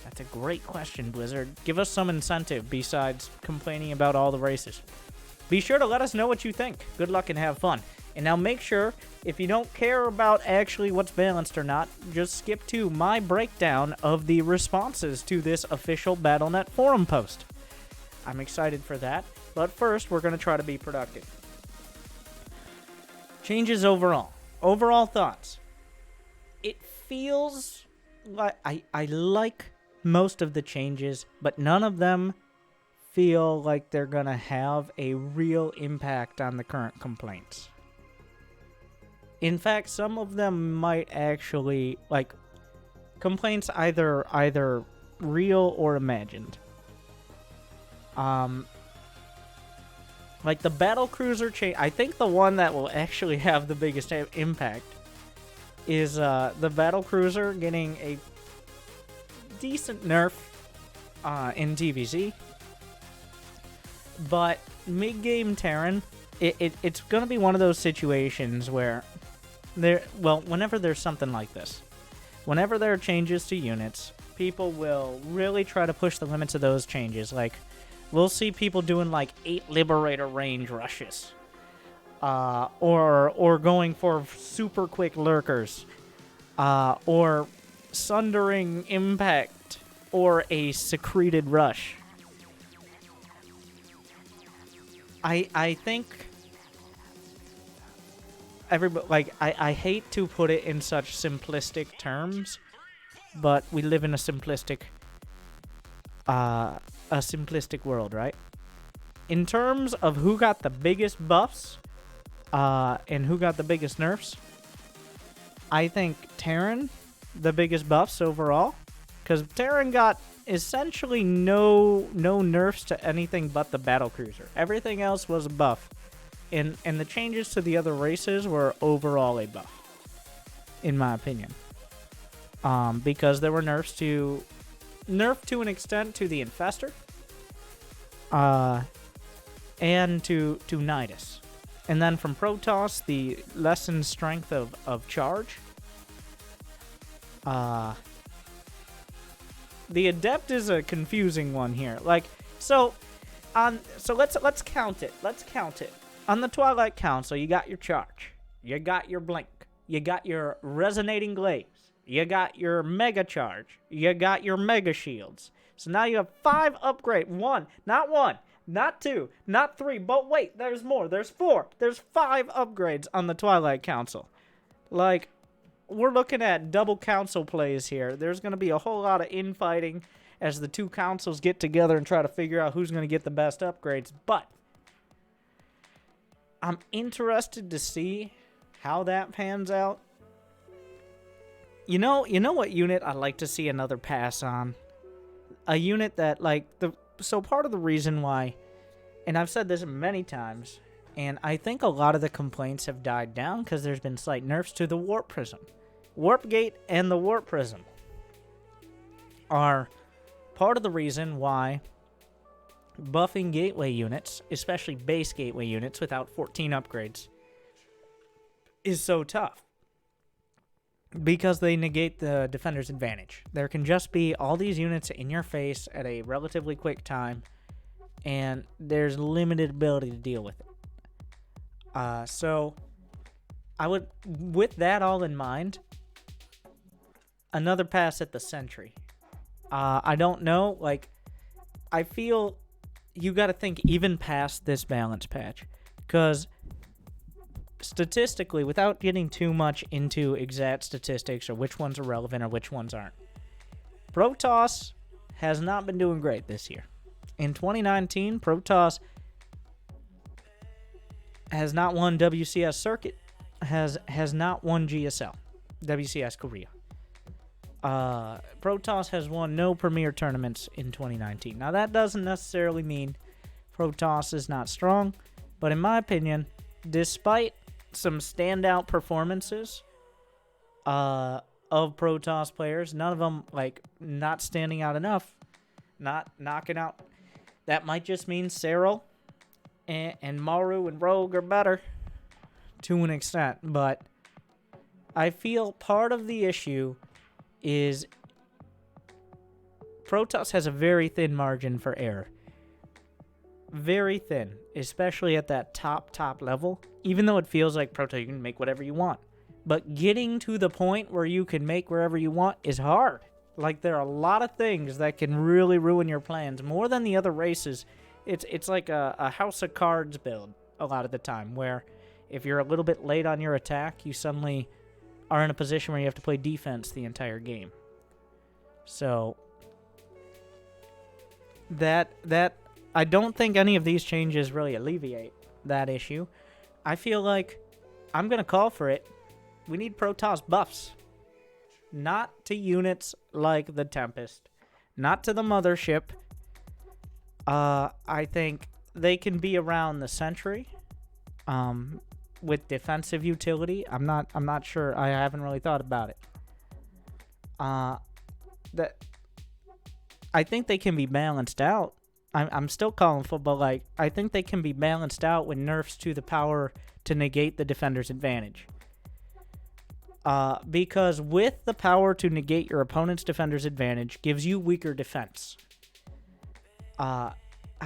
That's a great question, Blizzard. Give us some incentive besides complaining about all the races. Be sure to let us know what you think. Good luck and have fun. And now make sure, if you don't care about actually what's balanced or not, just skip to my breakdown of the responses to this official Battle.net forum post. I'm excited for that, but first we're going to try to be productive. Changes overall. Overall thoughts. It feels like I like most of the changes, but none of them feel like they're going to have a real impact on the current complaints. In fact, some of them might actually, like, complaints either real or imagined. Like the battlecruiser change, I think the one that will actually have the biggest impact is the battlecruiser getting a decent nerf in TVZ. But mid-game Terran, it's going to be one of those situations where whenever there's something like this, whenever there are changes to units, people will really try to push the limits of those changes. Like, we'll see people doing like 8 Liberator range rushes, or going for super quick lurkers, or sundering impact, or a secreted rush. I think everybody, like, I hate to put it in such simplistic terms, but we live in a simplistic world, right? In terms of who got the biggest buffs, and who got the biggest nerfs, I think Terran, the biggest buffs overall, because Terran got essentially no nerfs to anything but the battlecruiser. Everything else was a buff. And the changes to the other races were overall a buff, in my opinion. Because there were nerfs to an extent to the Infestor, and to Nidus. And then from Protoss, the lessened strength of charge. The Adept is a confusing one here. Like, so let's count it. Let's count it. On the Twilight Council, you got your charge, you got your blink, you got your resonating glaze, you got your mega charge, you got your mega shields. So now you have 5 upgrade. Not 1, not 2, not 3, but wait, there's more. There's 4. There's 5 upgrades on the Twilight Council. Like, we're looking at double council plays here. There's going to be a whole lot of infighting as the two councils get together and try to figure out who's going to get the best upgrades. But I'm interested to see how that pans out. You know what unit I'd like to see another pass on? A unit that, like, so part of the reason why, and I've said this many times, and I think a lot of the complaints have died down because there's been slight nerfs to the Warp Prism. Warp Gate and the Warp Prism are part of the reason why buffing gateway units, especially base gateway units without 14 upgrades, is so tough. Because they negate the defender's advantage. There can just be all these units in your face at a relatively quick time, and there's limited ability to deal with it. So, I would, with that all in mind, another pass at the Sentry. I don't know, like, I feel you got to think even past this balance patch, because statistically, without getting too much into exact statistics or which ones are relevant or which ones aren't, Protoss has not been doing great this year. In 2019, Protoss has not won WCS Circuit, has not won GSL, WCS Korea. Protoss has won no Premier tournaments in 2019. Now, that doesn't necessarily mean Protoss is not strong, but in my opinion, despite some standout performances of Protoss players, none of them, like, not standing out enough, not knocking out. That might just mean Cyril and Maru and Rogue are better to an extent, but I feel part of the issue is Protoss has a very thin margin for error. Very thin, especially at that top level. Even though it feels like Protoss, you can make whatever you want. But getting to the point where you can make wherever you want is hard. Like, there are a lot of things that can really ruin your plans. More than the other races, it's like a House of Cards build a lot of the time, where if you're a little bit late on your attack, you suddenly are in a position where you have to play defense the entire game. So that I don't think any of these changes really alleviate that issue. I feel like I'm going to call for it. We need Protoss buffs. Not to units like the Tempest. Not to the Mothership. I think they can be around the Sentry. With defensive utility. I'm not sure. I haven't really thought about it. I think they can be balanced out. I'm still calling for, but like, I think they can be balanced out with nerfs to the power to negate the defender's advantage. Because with the power to negate your opponent's defender's advantage gives you weaker defense. How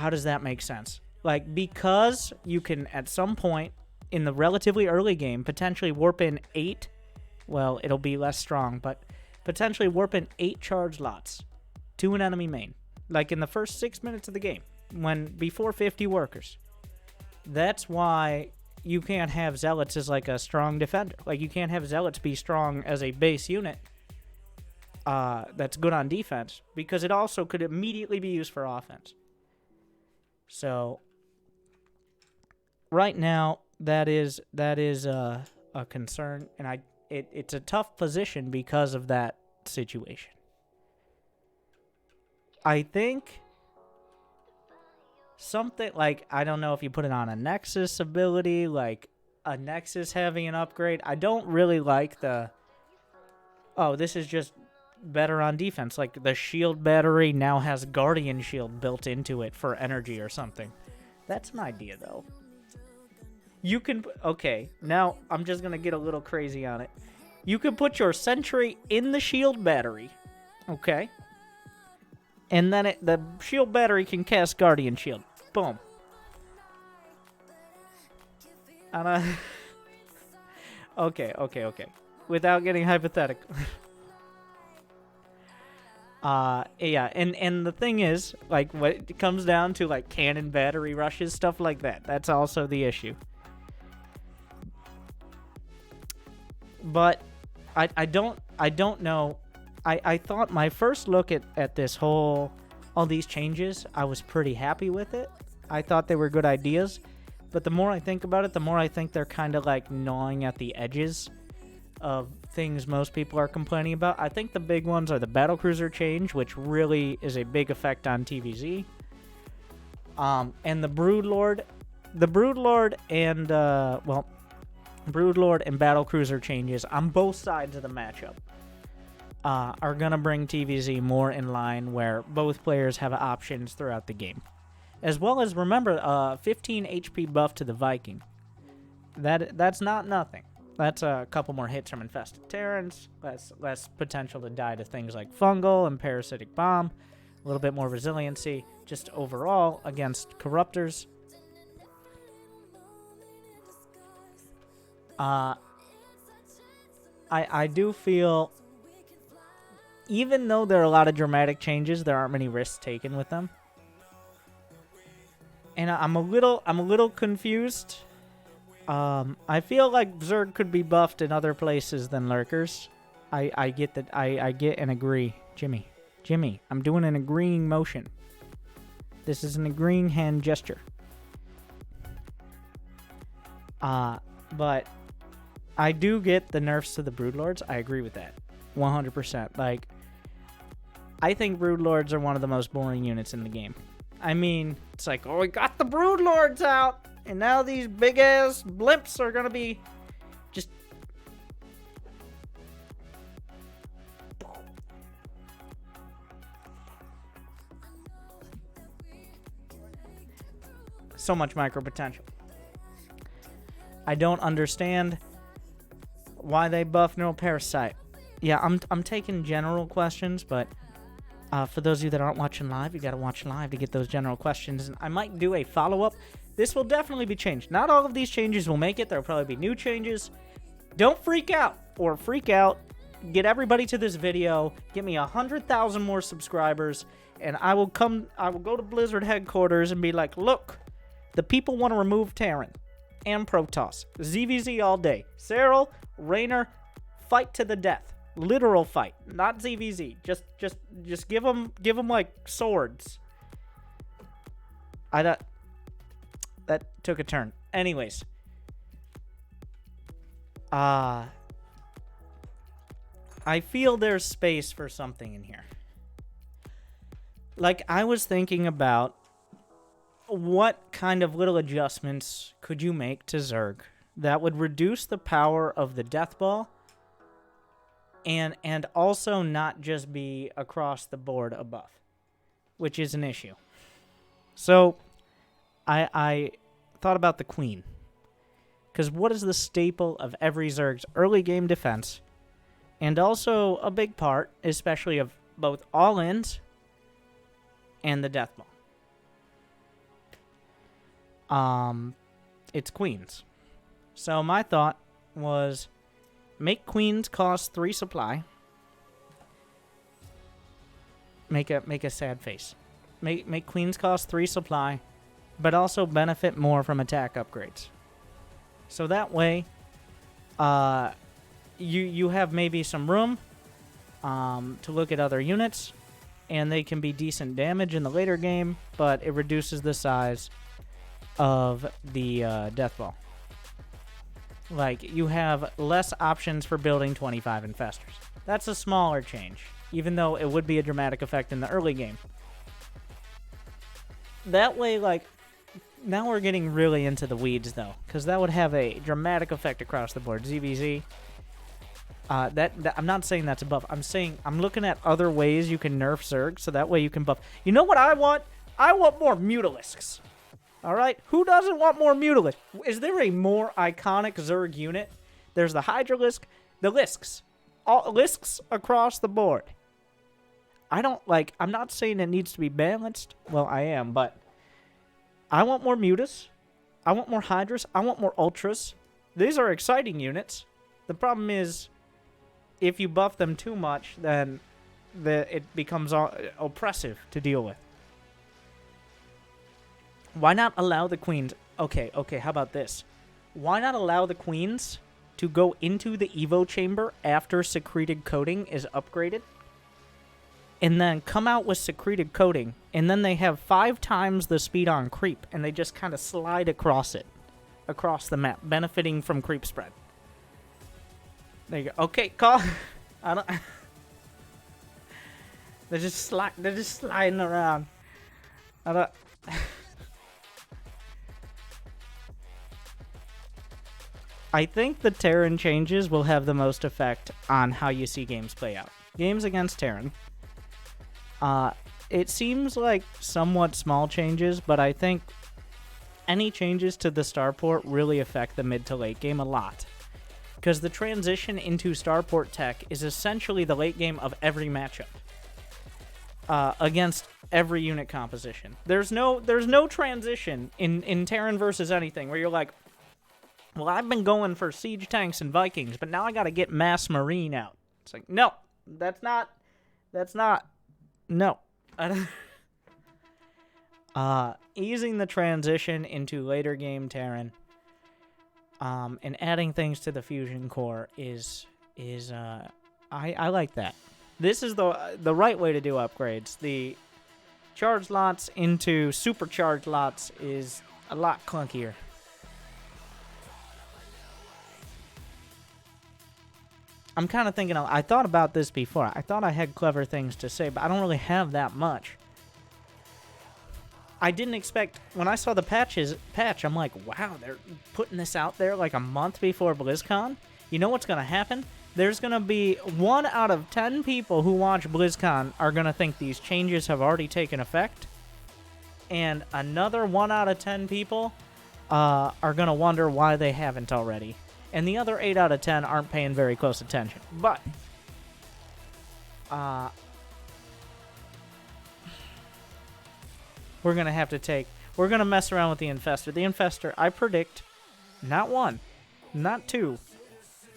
does that make sense? Like, because you can, at some point in the relatively early game, potentially warp in 8, well, it'll be less strong, but potentially warp in 8 charge lots to an enemy main. Like in the first 6 minutes of the game, before 50 workers. That's why you can't have Zealots as like a strong defender. Like, you can't have Zealots be strong as a base unit that's good on defense, because it also could immediately be used for offense. So right now, that is a concern, and it's a tough position because of that situation. I think something like, I don't know if you put it on a Nexus ability, like a Nexus having an upgrade. I don't really like this is just better on defense. Like, the shield battery now has Guardian Shield built into it for energy or something. That's an idea, though. You can, okay, now I'm just going to get a little crazy on it. You can put your Sentry in the shield battery, okay? And then the shield battery can cast Guardian Shield. Boom. And okay. Without getting hypothetical. Yeah, and the thing is, like, when it comes down to, like, cannon battery rushes, stuff like that, that's also the issue. But I don't know. I thought my first look at this all these changes, I was pretty happy with it. I thought they were good ideas. But the more I think about it, the more I think they're kind of like gnawing at the edges of things most people are complaining about. I think the big ones are the battlecruiser change, which really is a big effect on TVZ. And the Broodlord. The Broodlord and, Broodlord and battlecruiser changes on both sides of the matchup are going to bring TVZ more in line where both players have options throughout the game. As well as, remember, 15 HP buff to the Viking. That's not nothing. That's a couple more hits from infested Terrans, less potential to die to things like fungal and parasitic bomb, a little bit more resiliency, just overall against corruptors. I do feel, even though there are a lot of dramatic changes, there aren't many risks taken with them. And I'm a little confused. I feel like Zerg could be buffed in other places than Lurkers. I get that. I get and agree. Jimmy, I'm doing an agreeing motion. This is an agreeing hand gesture. But I do get the nerfs to the Broodlords. I agree with that. 100%. Like, I think Broodlords are one of the most boring units in the game. I mean, it's like, oh, we got the Broodlords out, and now these big-ass blimps are gonna be just... So much micro potential. I don't understand why they buff Neural Parasite. Yeah, I'm taking general questions, but for those of you that aren't watching live, you gotta watch live to get those general questions. And I might do a follow-up. This will definitely be changed. Not all of these changes will make it. There'll probably be new changes. Don't freak out or freak out. Get everybody to this video. Get me 100,000 more subscribers, and I will go to Blizzard headquarters and be like, look, the people want to remove Terran and Protoss. ZVZ all day. Cyril, Raynor, fight to the death. Literal fight, not ZVZ. Just give them like swords. That took a turn. Anyways, I feel there's space for something in here. Like, I was thinking about what kind of little adjustments could you make to Zerg that would reduce the power of the death ball and also not just be across the board a buff, which is an issue. So I thought about the Queen, because what is the staple of every Zerg's early game defense, and also a big part, especially of both all-ins and the death ball? It's queens. So my thought was, make queens cost 3 supply. Make a sad face. Make queens cost 3 supply, but also benefit more from attack upgrades. So that way, you have maybe some room to look at other units, and they can be decent damage in the later game, but it reduces the size of the death ball. Like, you have less options for building 25 infestors. That's a smaller change, even though it would be a dramatic effect in the early game. That way, like, now we're getting really into the weeds, though, because that would have a dramatic effect across the board. ZVZ. That I'm not saying that's a buff. I'm saying I'm looking at other ways you can nerf Zerg, so that way you can buff. You know what I want? I want more Mutalisks. All right? Who doesn't want more Mutalisks? Is there a more iconic Zerg unit? There's the Hydralisk, the Lisks. All Lisks across the board. I'm not saying it needs to be balanced. Well, I am, but I want more Mutas. I want more Hydras. I want more Ultras. These are exciting units. The problem is, if you buff them too much, then it becomes oppressive to deal with. Why not allow the queens... Okay, how about this? Why not allow the queens to go into the Evo chamber after secreted coating is upgraded? And then come out with secreted coating, and then they have 5 times the speed on creep, and they just kind of slide across the map, benefiting from creep spread. There you go. Okay, call. I don't... They're just sliding around. I don't... I think the Terran changes will have the most effect on how you see games play out. Games against Terran. It seems like somewhat small changes, but I think any changes to the starport really affect the mid to late game a lot. Because the transition into starport tech is essentially the late game of every matchup. Against every unit composition. There's no transition in Terran versus anything where you're like, well, I've been going for siege tanks and Vikings, but now I gotta get mass marine out. It's like, no, that's not, no. Easing the transition into later game Terran, and adding things to the fusion core I like that. This is the right way to do upgrades. The charged lots into supercharged lots is a lot clunkier. I'm kind of thinking, I thought about this before. I thought I had clever things to say, but I don't really have that much. I didn't expect, when I saw the patch, I'm like, wow, they're putting this out there like a month before BlizzCon. You know what's going to happen? There's going to be 1 out of 10 people who watch BlizzCon are going to think these changes have already taken effect. And another 1 out of 10 people are going to wonder why they haven't already. And the other 8 out of 10 aren't paying very close attention. But we're going to have to we're going to mess around with the Infestor. The Infestor, I predict, not 1, not 2,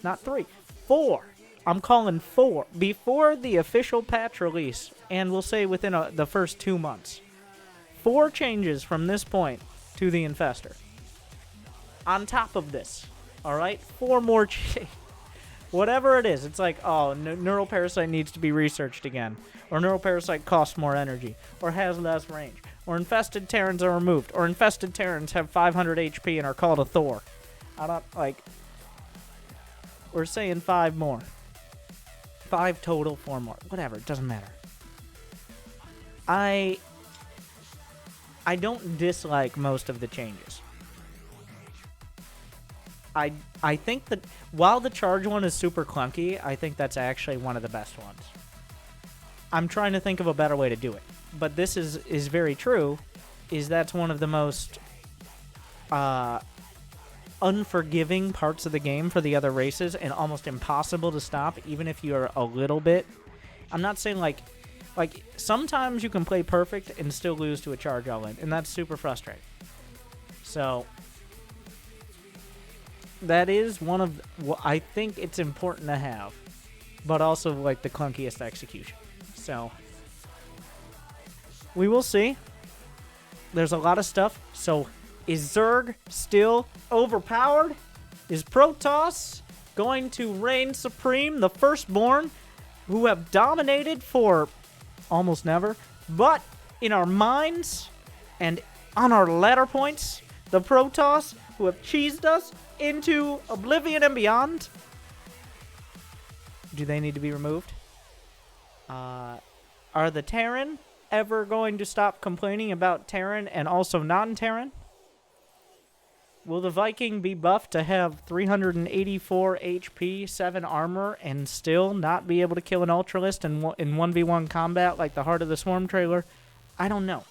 not 3, 4. I'm calling 4 before the official patch release, and we'll say within the first 2 months. 4 changes from this point to the Infestor. On top of this, all right, 4 more changes. Whatever it is, it's like, oh, Neural Parasite needs to be researched again, or Neural Parasite costs more energy, or has less range, or Infested Terrans are removed, or Infested Terrans have 500 HP and are called a Thor. I don't, like, we're saying 5 more. 5 total, 4 more. Whatever, it doesn't matter. I don't dislike most of the changes. I think that while the charge one is super clunky, I think that's actually one of the best ones. I'm trying to think of a better way to do it. But this is very true, is that's one of the most unforgiving parts of the game for the other races and almost impossible to stop, even if you're a little bit. I'm not saying like sometimes you can play perfect and still lose to a charge all-in, and that's super frustrating. So that is one of what I think it's important to have, but also like the clunkiest execution. So we will see. There's a lot of stuff. So is Zerg still overpowered? Is Protoss going to reign supreme, the firstborn, who have dominated for almost never? But in our minds and on our ladder points, the Protoss who have cheesed us into oblivion and beyond, do they need to be removed? Are the Terran ever going to stop complaining about Terran and also non-Terran? Will the Viking be buffed to have 384 HP, 7 armor, and still not be able to kill an Ultralist in 1v1 combat like the Heart of the Swarm trailer? I don't know.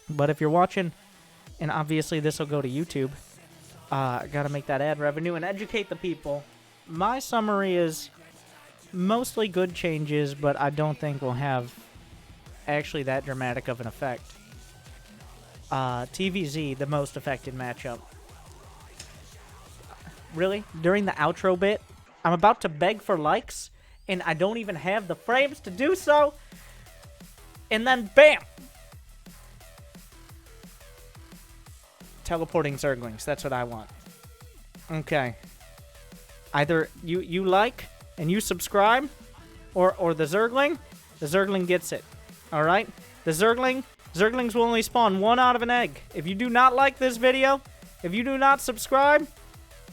But if you're watching, and obviously this will go to YouTube, gotta make that ad revenue and educate the people. My summary is mostly good changes, but I don't think we'll have actually that dramatic of an effect. TVZ, the most affected matchup. Really? During the outro bit, I'm about to beg for likes, and I don't even have the frames to do so. And then, bam! Teleporting Zerglings. That's what I want. Okay. Either you like and you subscribe, or the Zergling gets it. Alright? The Zerglings will only spawn 1 out of an egg. If you do not like this video, if you do not subscribe,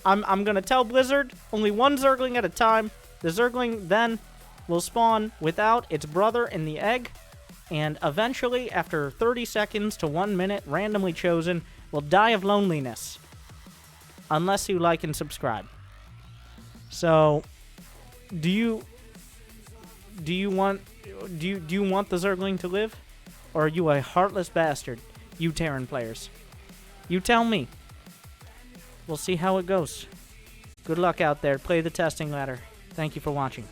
I'm going to tell Blizzard only 1 Zergling at a time. The Zergling then will spawn without its brother in the egg, and eventually, after 30 seconds to 1 minute, randomly chosen, will die of loneliness. Unless you like and subscribe. So, do you want the Zergling to live? Or are you a heartless bastard, you Terran players? You tell me. We'll see how it goes. Good luck out there. Play the testing ladder. Thank you for watching.